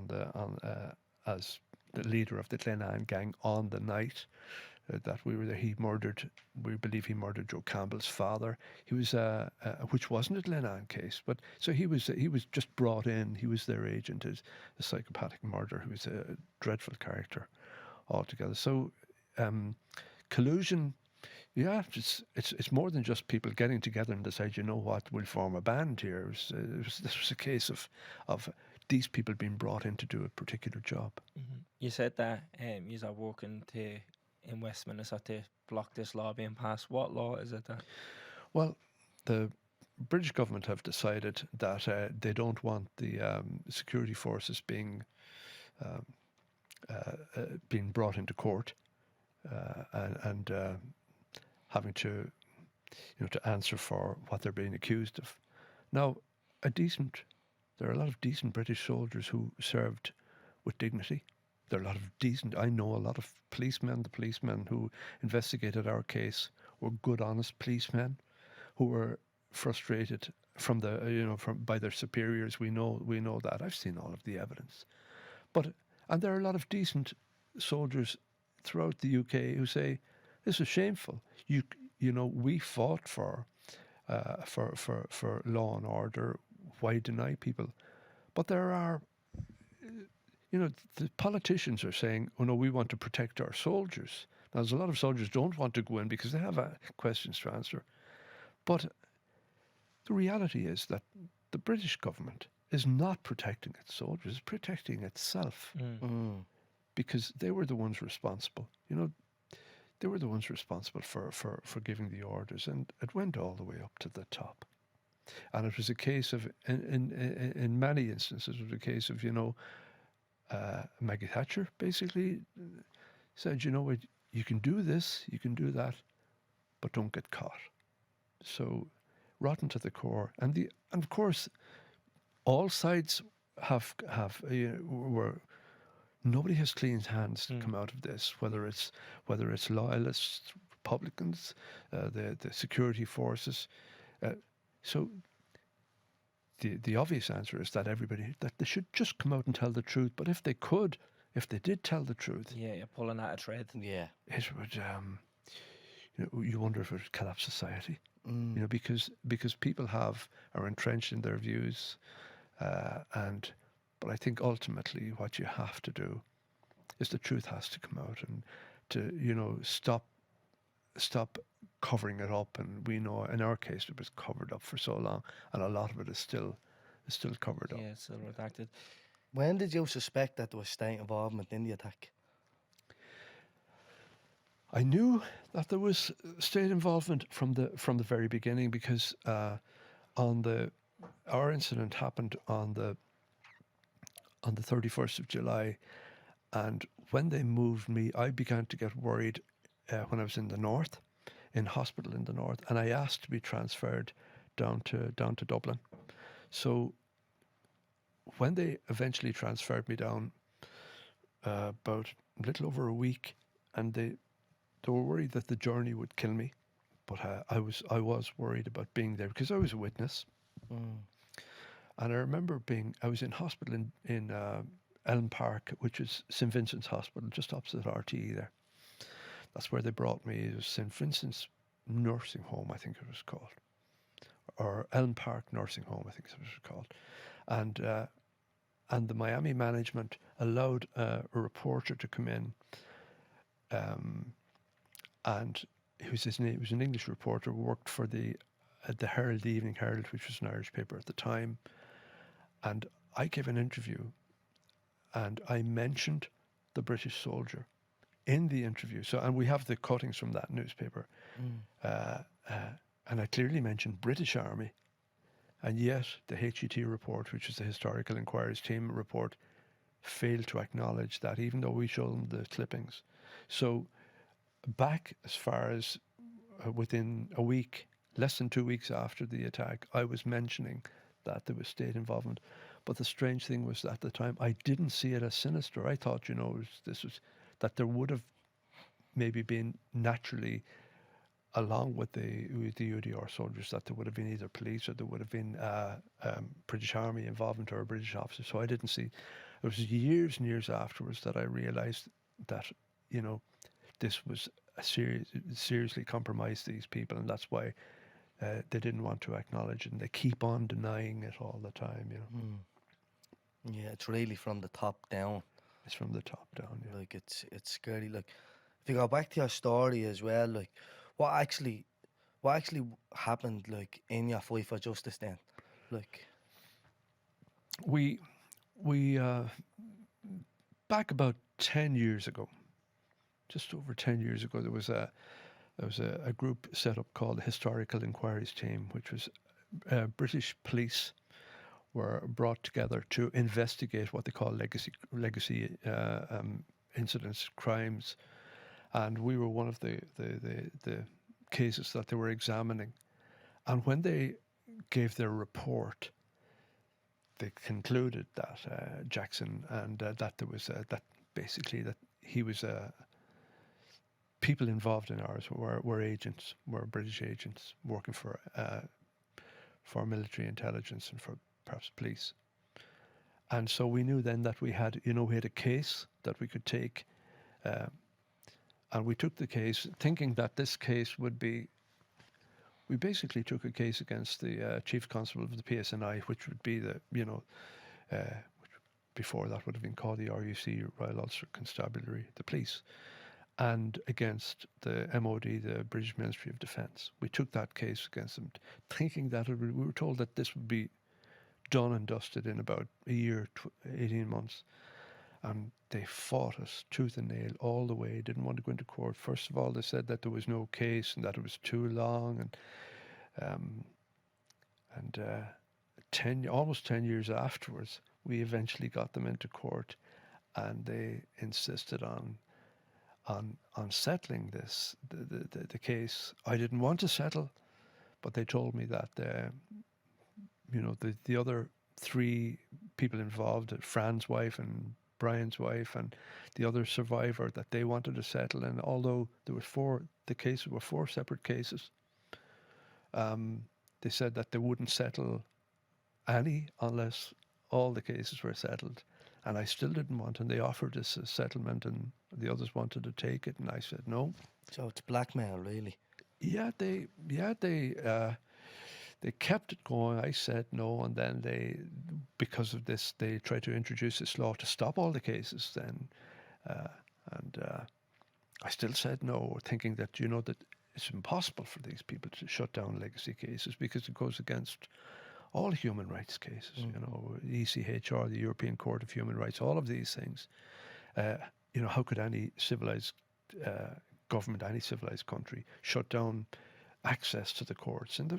as the leader of the Glenanne gang on the night that we were there. We believe he murdered Joe Campbell's father. He was which wasn't a Glenanne case, but so he was just brought in. He was their agent, as a psychopathic murderer who was a dreadful character altogether. So collusion, yeah, it's more than just people getting together and decide, we'll form a band here. This was a case of these people being brought in to do a particular job. Mm-hmm. You said that you are working to in Westminster to block this law being passed? What law is it that? Well, the British government have decided that they don't want the security forces being brought into court and having to to answer for what they're being accused of. Now, there are a lot of decent British soldiers who served with dignity. There are a lot of I know a lot of policemen. The policemen who investigated our case were good, honest policemen who were frustrated from by their superiors. We know that. I've seen all of the evidence. And there are a lot of decent soldiers throughout the UK who say this is shameful. We fought for law and order. Why deny people? But there are, the politicians are saying, oh no, we want to protect our soldiers. Now, there's a lot of soldiers don't want to go in because they have questions to answer. But the reality is that the British government is not protecting its soldiers, it's protecting itself. Because they were the ones responsible. They were the ones responsible for giving the orders, and it went all the way up to the top. And it was a case of, in many instances, it was a case of, Maggie Thatcher basically said, what, you can do this, you can do that, but don't get caught. So, rotten to the core. And of course, all sides were. Nobody has clean hands to come out of this. Whether it's loyalists, Republicans, the security forces. So the obvious answer is that they should just come out and tell the truth. But if they did tell the truth, Yeah, you're pulling out a thread. Yeah. it would. You wonder if it would collapse society. Because people are entrenched in their views, but I think ultimately what you have to do is the truth has to come out and to stop covering it up. And we know in our case it was covered up for so long, and a lot of it is still covered up. Yeah, it's still redacted. When did you suspect that there was state involvement in the attack? I knew that there was state involvement from the very beginning, because our incident happened on the 31st of July, and when they moved me, I began to get worried when I was in the north, in hospital in the north, and I asked to be transferred down to Dublin. So when they eventually transferred me down, about a little over a week, and they were worried that the journey would kill me, but I was worried about being there because I was a witness. And I remember I was in hospital in Elm Park, which is St. Vincent's Hospital, just opposite RTE there. That's where they brought me. It was St. Vincent's Nursing Home, I think it was called. Or Elm Park Nursing Home, I think it was called. And the Miami management allowed a reporter to come in, and it was an English reporter who worked for the Herald, the Evening Herald, which was an Irish paper at the time. And I gave an interview, and I mentioned the British soldier in the interview. And we have the cuttings from that newspaper. And I clearly mentioned British Army. And yet the HET report, which is the Historical Inquiries Team report, failed to acknowledge that, even though we showed them the clippings. So back as far as within a week, less than 2 weeks after the attack, I was mentioning that there was state involvement. But the strange thing was that at the time, I didn't see it as sinister. I thought, that there would have maybe been naturally, along with the UDR soldiers, that there would have been either police or there would have been British Army involvement or a British officer. So I didn't see. It was years and years afterwards that I realised that, this was seriously compromised these people, and that's why they didn't want to acknowledge it, and they keep on denying it all the time. Yeah, it's really from the top down. It's from the top down. Yeah. Like it's scary. Like if you go back to your story as well, like what actually happened, like in your fight for justice then, like We back about 10 years ago, just over 10 years ago, there was a group set up called the Historical Inquiries Team, which was British police were brought together to investigate what they call legacy incidents, crimes, and we were one of the cases that they were examining. And when they gave their report, they concluded that Jackson and that there was that basically that he was people involved in ours were agents, were British agents working for military intelligence and for perhaps police. And so we knew then that we had a case that we could take, and we took the case thinking that this case would be. We basically took a case against the chief constable of the PSNI, which would be which before that would have been called the RUC, Royal Ulster Constabulary, the police, and against the MOD, the British Ministry of Defence. We took that case against them, thinking that we were told that this would be done and dusted in about a year, 18 months. And they fought us tooth and nail all the way, didn't want to go into court. First of all, they said that there was no case and that it was too long. And almost 10 years afterwards, we eventually got them into court, and they insisted on settling the case. I didn't want to settle, but they told me that the other three people involved, Fran's wife and Brian's wife and the other survivor, that they wanted to settle. And although there were four separate cases, they said that they wouldn't settle any unless all the cases were settled. And I still didn't want, and they offered us a settlement, and the others wanted to take it, and I said no. So it's blackmail, really. Yeah, they kept it going. I said no, and then because of this, they tried to introduce this law to stop all the cases. Then, and I still said no, thinking that that it's impossible for these people to shut down legacy cases because it goes against all human rights cases. ECHR, the European Court of Human Rights, all of these things. How could any civilized government, any civilized country, shut down access to the courts? And you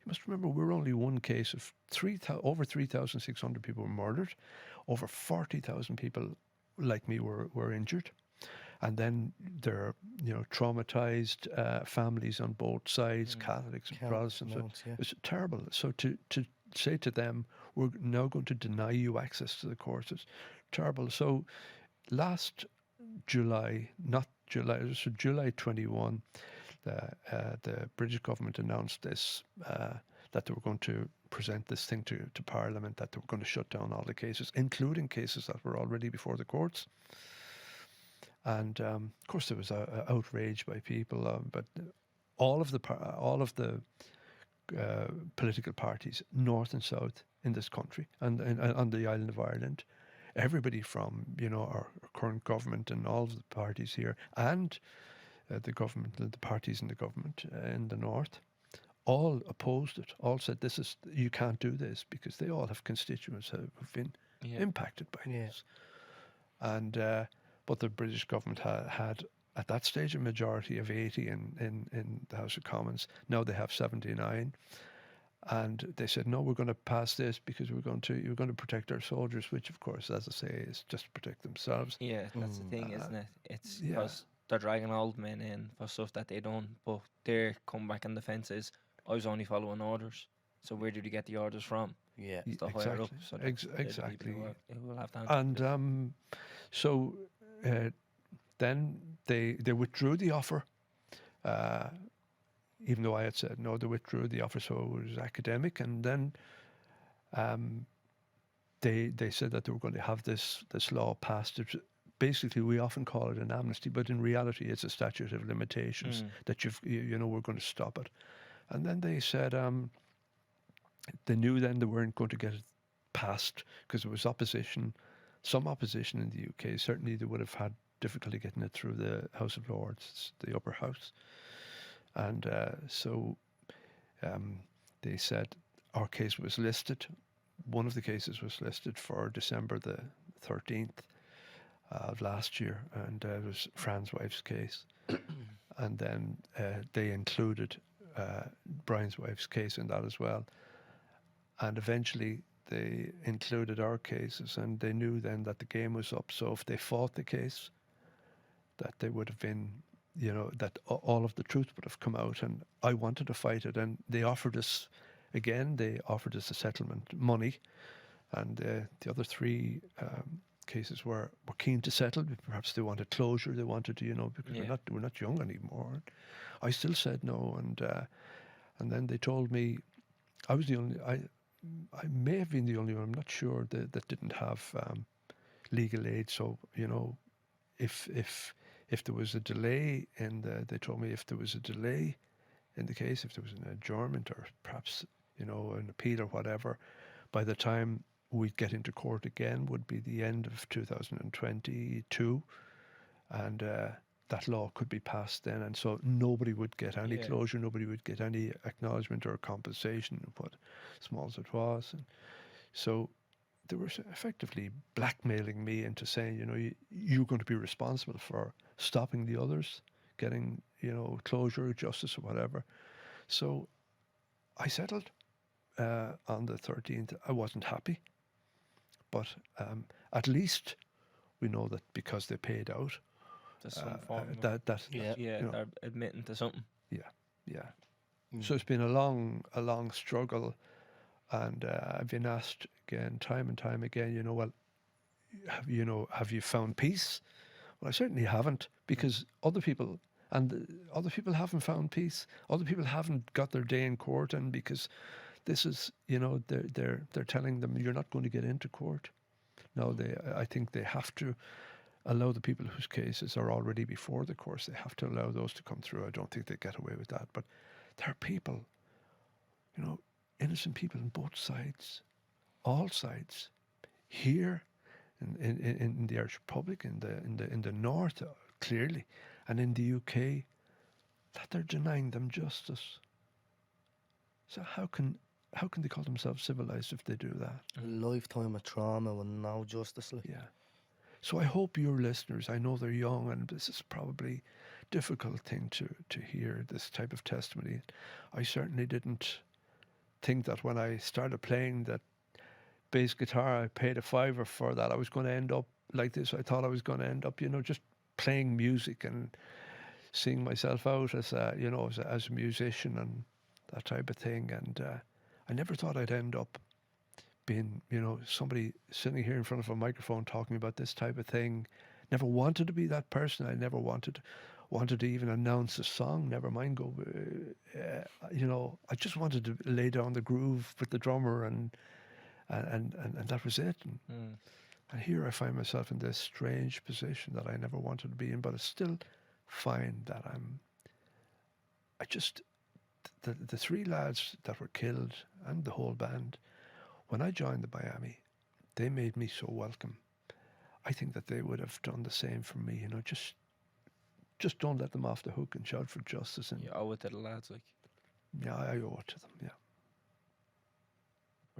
must remember, we're only one case of over 3,600 people were murdered, over 40,000 people like me were injured, and then there are traumatized families on both sides, Catholics and Protestants. It's terrible. So to say to them, we're now going to deny you access to the courts, it's terrible. So last July, so July 21. The British government announced this, that they were going to present this thing to Parliament, that they were going to shut down all the cases, including cases that were already before the courts. And of course, there was outrage by people, but all of the political parties, north and south in this country, and on the island of Ireland, everybody from our current government and all of the parties here, and the government, the parties in the government in the north, all opposed it. All said, you can't do this, because they all have constituents who've been impacted by this. And but the British government had at that stage a majority of 80 in the House of Commons. Now they have 79. And they said, no, we're going to pass this because you're going to protect our soldiers, which of course, as I say, is just to protect themselves. Yeah, that's the thing, isn't it? It's because they're dragging old men in for stuff that they don't, but their comeback in defence is, I was only following orders. So where did you get the orders from? Yeah, it's the higher up. So exactly. Who will have to and so then they withdrew the offer, even though I had said no. They withdrew the offer, so it was academic. And then they said that they were going to have this law passed. Basically, we often call it an amnesty, but in reality, it's a statute of limitations that we're going to stop it. And then they said they knew then they weren't going to get it passed because there was opposition, some opposition in the UK. Certainly, they would have had difficulty getting it through the House of Lords, the upper house. And so they said our case was listed. One of the cases was listed for December the 13th. of last year, and it was Fran's wife's case. And then they included Brian's wife's case in that as well. And eventually they included our cases, and they knew then that the game was up. So if they fought the case, that they would have been, that all of the truth would have come out. And I wanted to fight it, and they offered us, again, they offered us a settlement money, and the other three cases were keen to settle. Perhaps they wanted closure. They wanted to, because we're not young anymore. I still said no, and then they told me I was the only. I may have been the only one. I'm not sure that didn't have legal aid. So if there was a delay they told me if there was a delay in the case, if there was an adjournment or perhaps an appeal or whatever, by the time we'd get into court again would be the end of 2022, and that law could be passed then, and so nobody would get any closure, nobody would get any acknowledgement or compensation, what small as it was. And so they were effectively blackmailing me into saying, you're going to be responsible for stopping the others getting, closure, justice, or whatever. So I settled on the 13th. I wasn't happy, but at least we know that because they paid out, There's some form of- that they're admitting to something. yeah. So it's been a long struggle, and I've been asked again, time and time again, have you found peace? Well, I certainly haven't, because other people haven't found peace. Other people haven't got their day in court, and because this is, they're telling them you're not going to get into court. No, I think they have to allow the people whose cases are already before the courts, they have to allow those to come through. I don't think they get away with that. But there are people, innocent people on both sides, all sides, here in the Irish Republic, in the north, clearly, and in the UK, that they're denying them justice. So how can they call themselves civilized if they do that? A lifetime of trauma with no justice. Yeah. So I hope your listeners, I know they're young, and this is probably a difficult thing to hear, this type of testimony. I certainly didn't think that when I started playing that bass guitar, I paid a $5 for that, I was going to end up like this. I thought I was going to end up, just playing music and seeing myself out as a musician and that type of thing. And I never thought I'd end up being, somebody sitting here in front of a microphone talking about this type of thing. Never wanted to be that person. I never wanted to even announce a song, never mind go, I just wanted to lay down the groove with the drummer and that was it. And here I find myself in this strange position that I never wanted to be in, but I still find that the three lads that were killed and the whole band, when I joined the Miami, they made me so welcome. I think that they would have done the same for me, just don't let them off the hook and shout for justice. And You owe it to the lads, like. yeah, I owe it to them, yeah.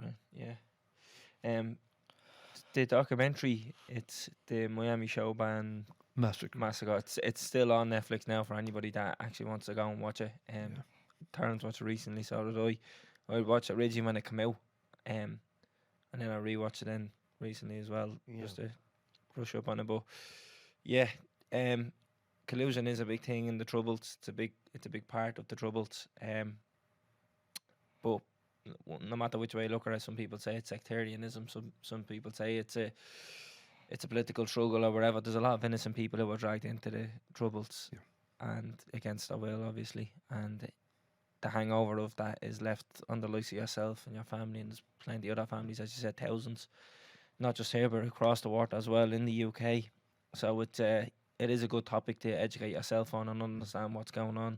Right, yeah. The documentary, it's the Miami Showband Massacre. It's still on Netflix now for anybody that actually wants to go and watch it. Terrence watched it recently, so did I. I watched it originally when it came out, and then I rewatched it then recently as well, just to brush up on it. But yeah, collusion is a big thing in the Troubles. It's a big part of the Troubles. But no matter which way you look at it, some people say it's sectarianism. Some people say it's a political struggle or whatever. There's a lot of innocent people who were dragged into the Troubles, and against their will, obviously. And the hangover of that is left on the likes of yourself and your family, and there's plenty of other families, as you said, thousands, not just here but across the world as well in the UK. So it is a good topic to educate yourself on and understand what's going on,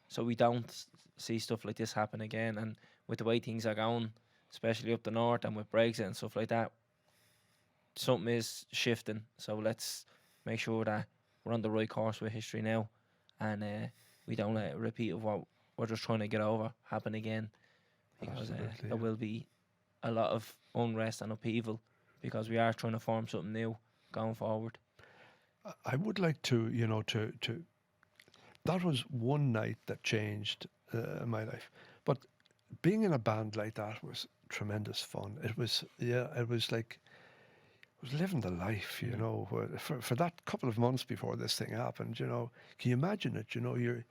so we don't see stuff like this happen again. And with the way things are going, especially up the north and with Brexit and stuff like that, something is shifting. So let's make sure that we're on the right course with history now, and we don't let a repeat of what we're just trying to get over happen again, because there will be a lot of unrest and upheaval, because we are trying to form something new going forward. I would like to, to that was one night that changed my life. But being in a band like that was tremendous fun. It was, yeah, it was like, it was living the life, for that couple of months before this thing happened, can you imagine it? You're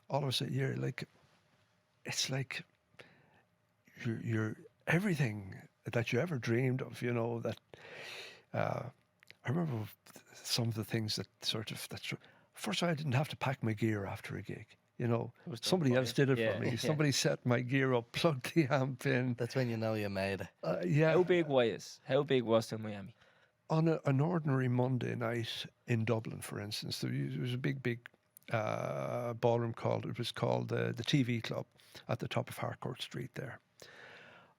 all of a sudden, you're like, it's like you're everything that you ever dreamed of, that, I remember some of the things that first of all, I didn't have to pack my gear after a gig. Somebody else did it for me. Yeah. Somebody set my gear up, plugged the amp in. That's when you know you made it. Yeah. How big was it in Miami? On an ordinary Monday night in Dublin, for instance, there was a big ballroom it was called the TV Club at the top of Harcourt Street there.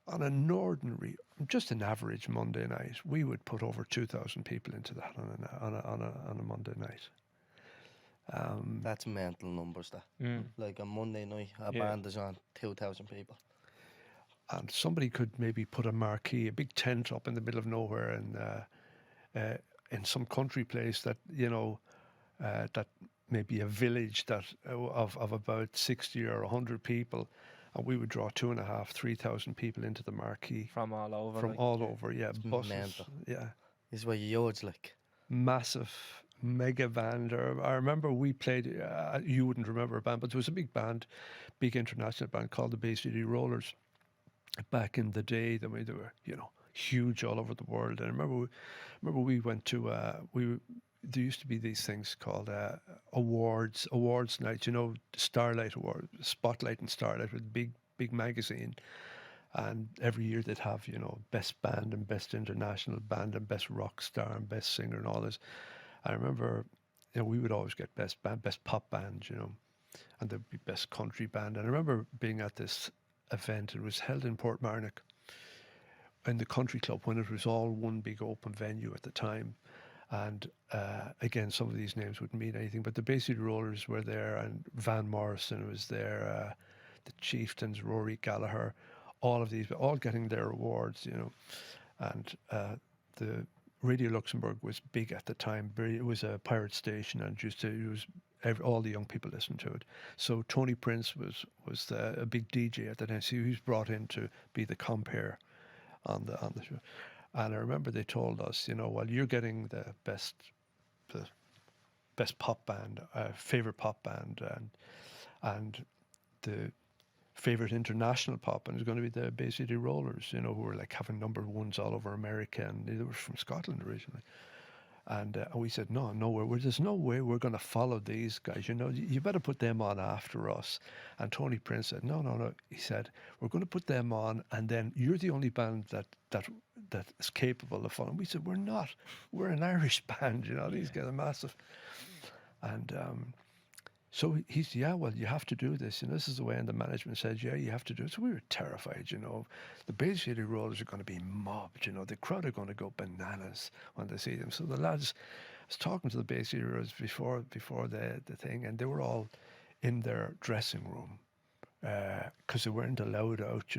On just an average Monday night, we would put over 2,000 people into that on a Monday night. That's mental numbers, that. Like on Monday night, a Yeah. band is on 2,000 people. And somebody could maybe put a marquee, a big tent up in the middle of nowhere, and in some country place that that maybe a village that of about 60 or 100 people, and we would draw 2,500, 3,000 people into the marquee From all over. from like. all over. Yeah, buses. mental. Yeah, This is what yours like. massive mega band. Or I remember we played. You wouldn't remember a band, but there was a big band, big international band called the Bay City Rollers. Back in the day, they were huge all over the world. And I remember we went to there used to be these things called awards nights. Starlight Award, Spotlight and Starlight with big magazine. And every year they'd have best band and best international band and best rock star and best singer and all this. I remember we would always get best band, best pop band, and there'd be best country band. And I remember being at this event. It was held in Portmarnock in the country club when it was all one big open venue at the time. And again, some of these names wouldn't mean anything, but the Bay City Rollers were there, and Van Morrison was there, the Chieftains, Rory Gallagher, all of these, all getting their awards, And the Radio Luxembourg was big at the time. It was a pirate station, and all the young people listened to it. So Tony Prince was a big DJ at the time. So he was brought in to be the compere on the show. And I remember they told us, well, you're getting the best pop band, favorite pop band, and the favorite international pop, and it was going to be the Bay City Rollers, who were like having number ones all over America, and they were from Scotland originally. And we said, no, there's no way we're going to follow these guys. You better put them on after us. And Tony Prince said, no. He said, we're going to put them on, and then you're the only band that is capable of following. We said, we're not. We're an Irish band. These guys are massive. And so he said, yeah, well, you have to do this. This is the way. And the management said, yeah, you have to do it. So we were terrified, The Bay City Rollers are going to be mobbed, The crowd are going to go bananas when they see them. So the lads, I was talking to the Bay City Rollers before the thing, and they were all in their dressing room because they weren't allowed out,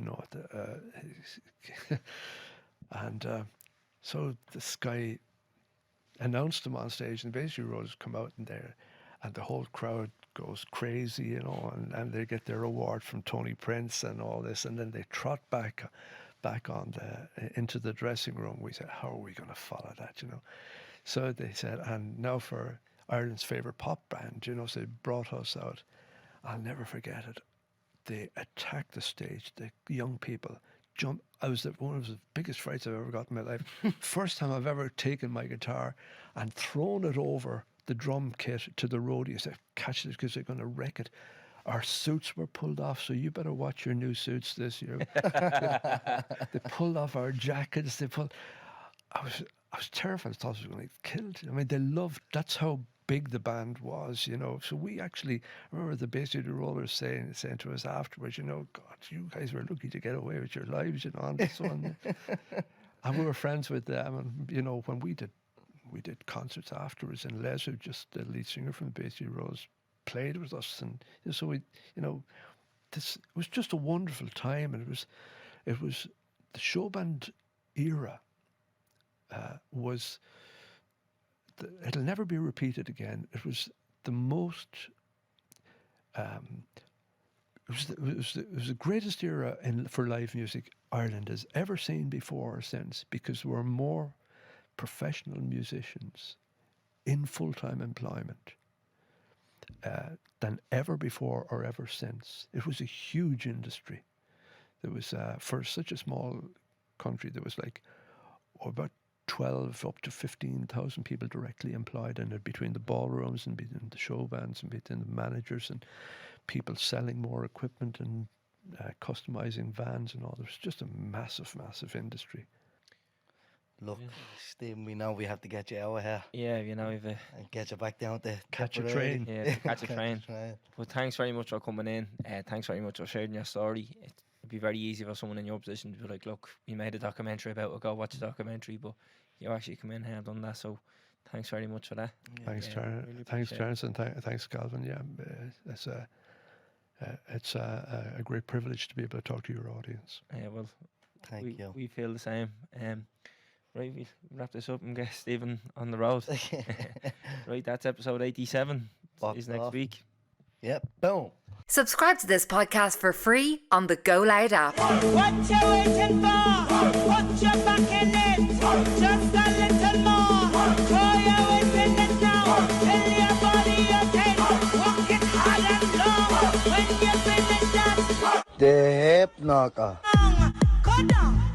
and so this guy announced them on stage, and the Bay City Rollers come out in there, and the whole crowd goes crazy, and they get their award from Tony Prince and all this, and then they trot back on into the dressing room. We said, how are we going to follow that, So they said, and now for Ireland's favourite pop band, so they brought us out. I'll never forget it. They attacked the stage. The young people jumped. One of the biggest frights I've ever got in my life. First time I've ever taken my guitar and thrown it over the drum kit to the roadie. Said, catch this because they're going to wreck it. Our suits were pulled off, so you better watch your new suits this year. They pulled off our jackets. I was terrified. I thought I was going to get killed. I mean, they loved. That's how big the band was, So we actually remember the Bay City Rollers saying to us afterwards, God, you guys were lucky to get away with your lives, and so on. And we were friends with them, and when we did concerts afterwards, and Les, who just the lead singer from the Bay City Rollers, played with us, and so we, it was just a wonderful time, and it was the showband era was it'll never be repeated again. It was the most. It was the greatest era for live music Ireland has ever seen before or since, because there were more professional musicians in full-time employment than ever before or ever since. It was a huge industry. There was, for such a small country, there was like about 12 up to 15,000 people directly employed in it, between the ballrooms and between the show bands and between the managers and people selling more equipment and customizing vans and all. There was just a massive, massive industry. Look, Stephen, we know we have to get you out of here Yeah, you know, we've and get you back down to Catch a Tipperary. train. yeah, to catch a train. Train. But thanks very much for coming in. Thanks very much for sharing your story. It'd be very easy for someone in your position to be like, look, we made a documentary about it, go watch a documentary, but you actually come in here and done that, so thanks very much for that. Thanks, Yeah, Terence. really Thanks, appreciate it. Terence, and thanks, Calvin. Yeah, it's a great privilege to be able to talk to your audience. Well, Thank you. we feel the same. Right, we wrap this up and get Stephen on the road. Right, that's episode 87. Boxed Is next off. week. Yep, boom. Subscribe to this podcast for free on the Go Loud app. What you waiting for? Put your back in it. Just a little more. Throw your weight in it now. Fill your body again. Walk it hard and long. When you finish that The hip knocker. song, go down.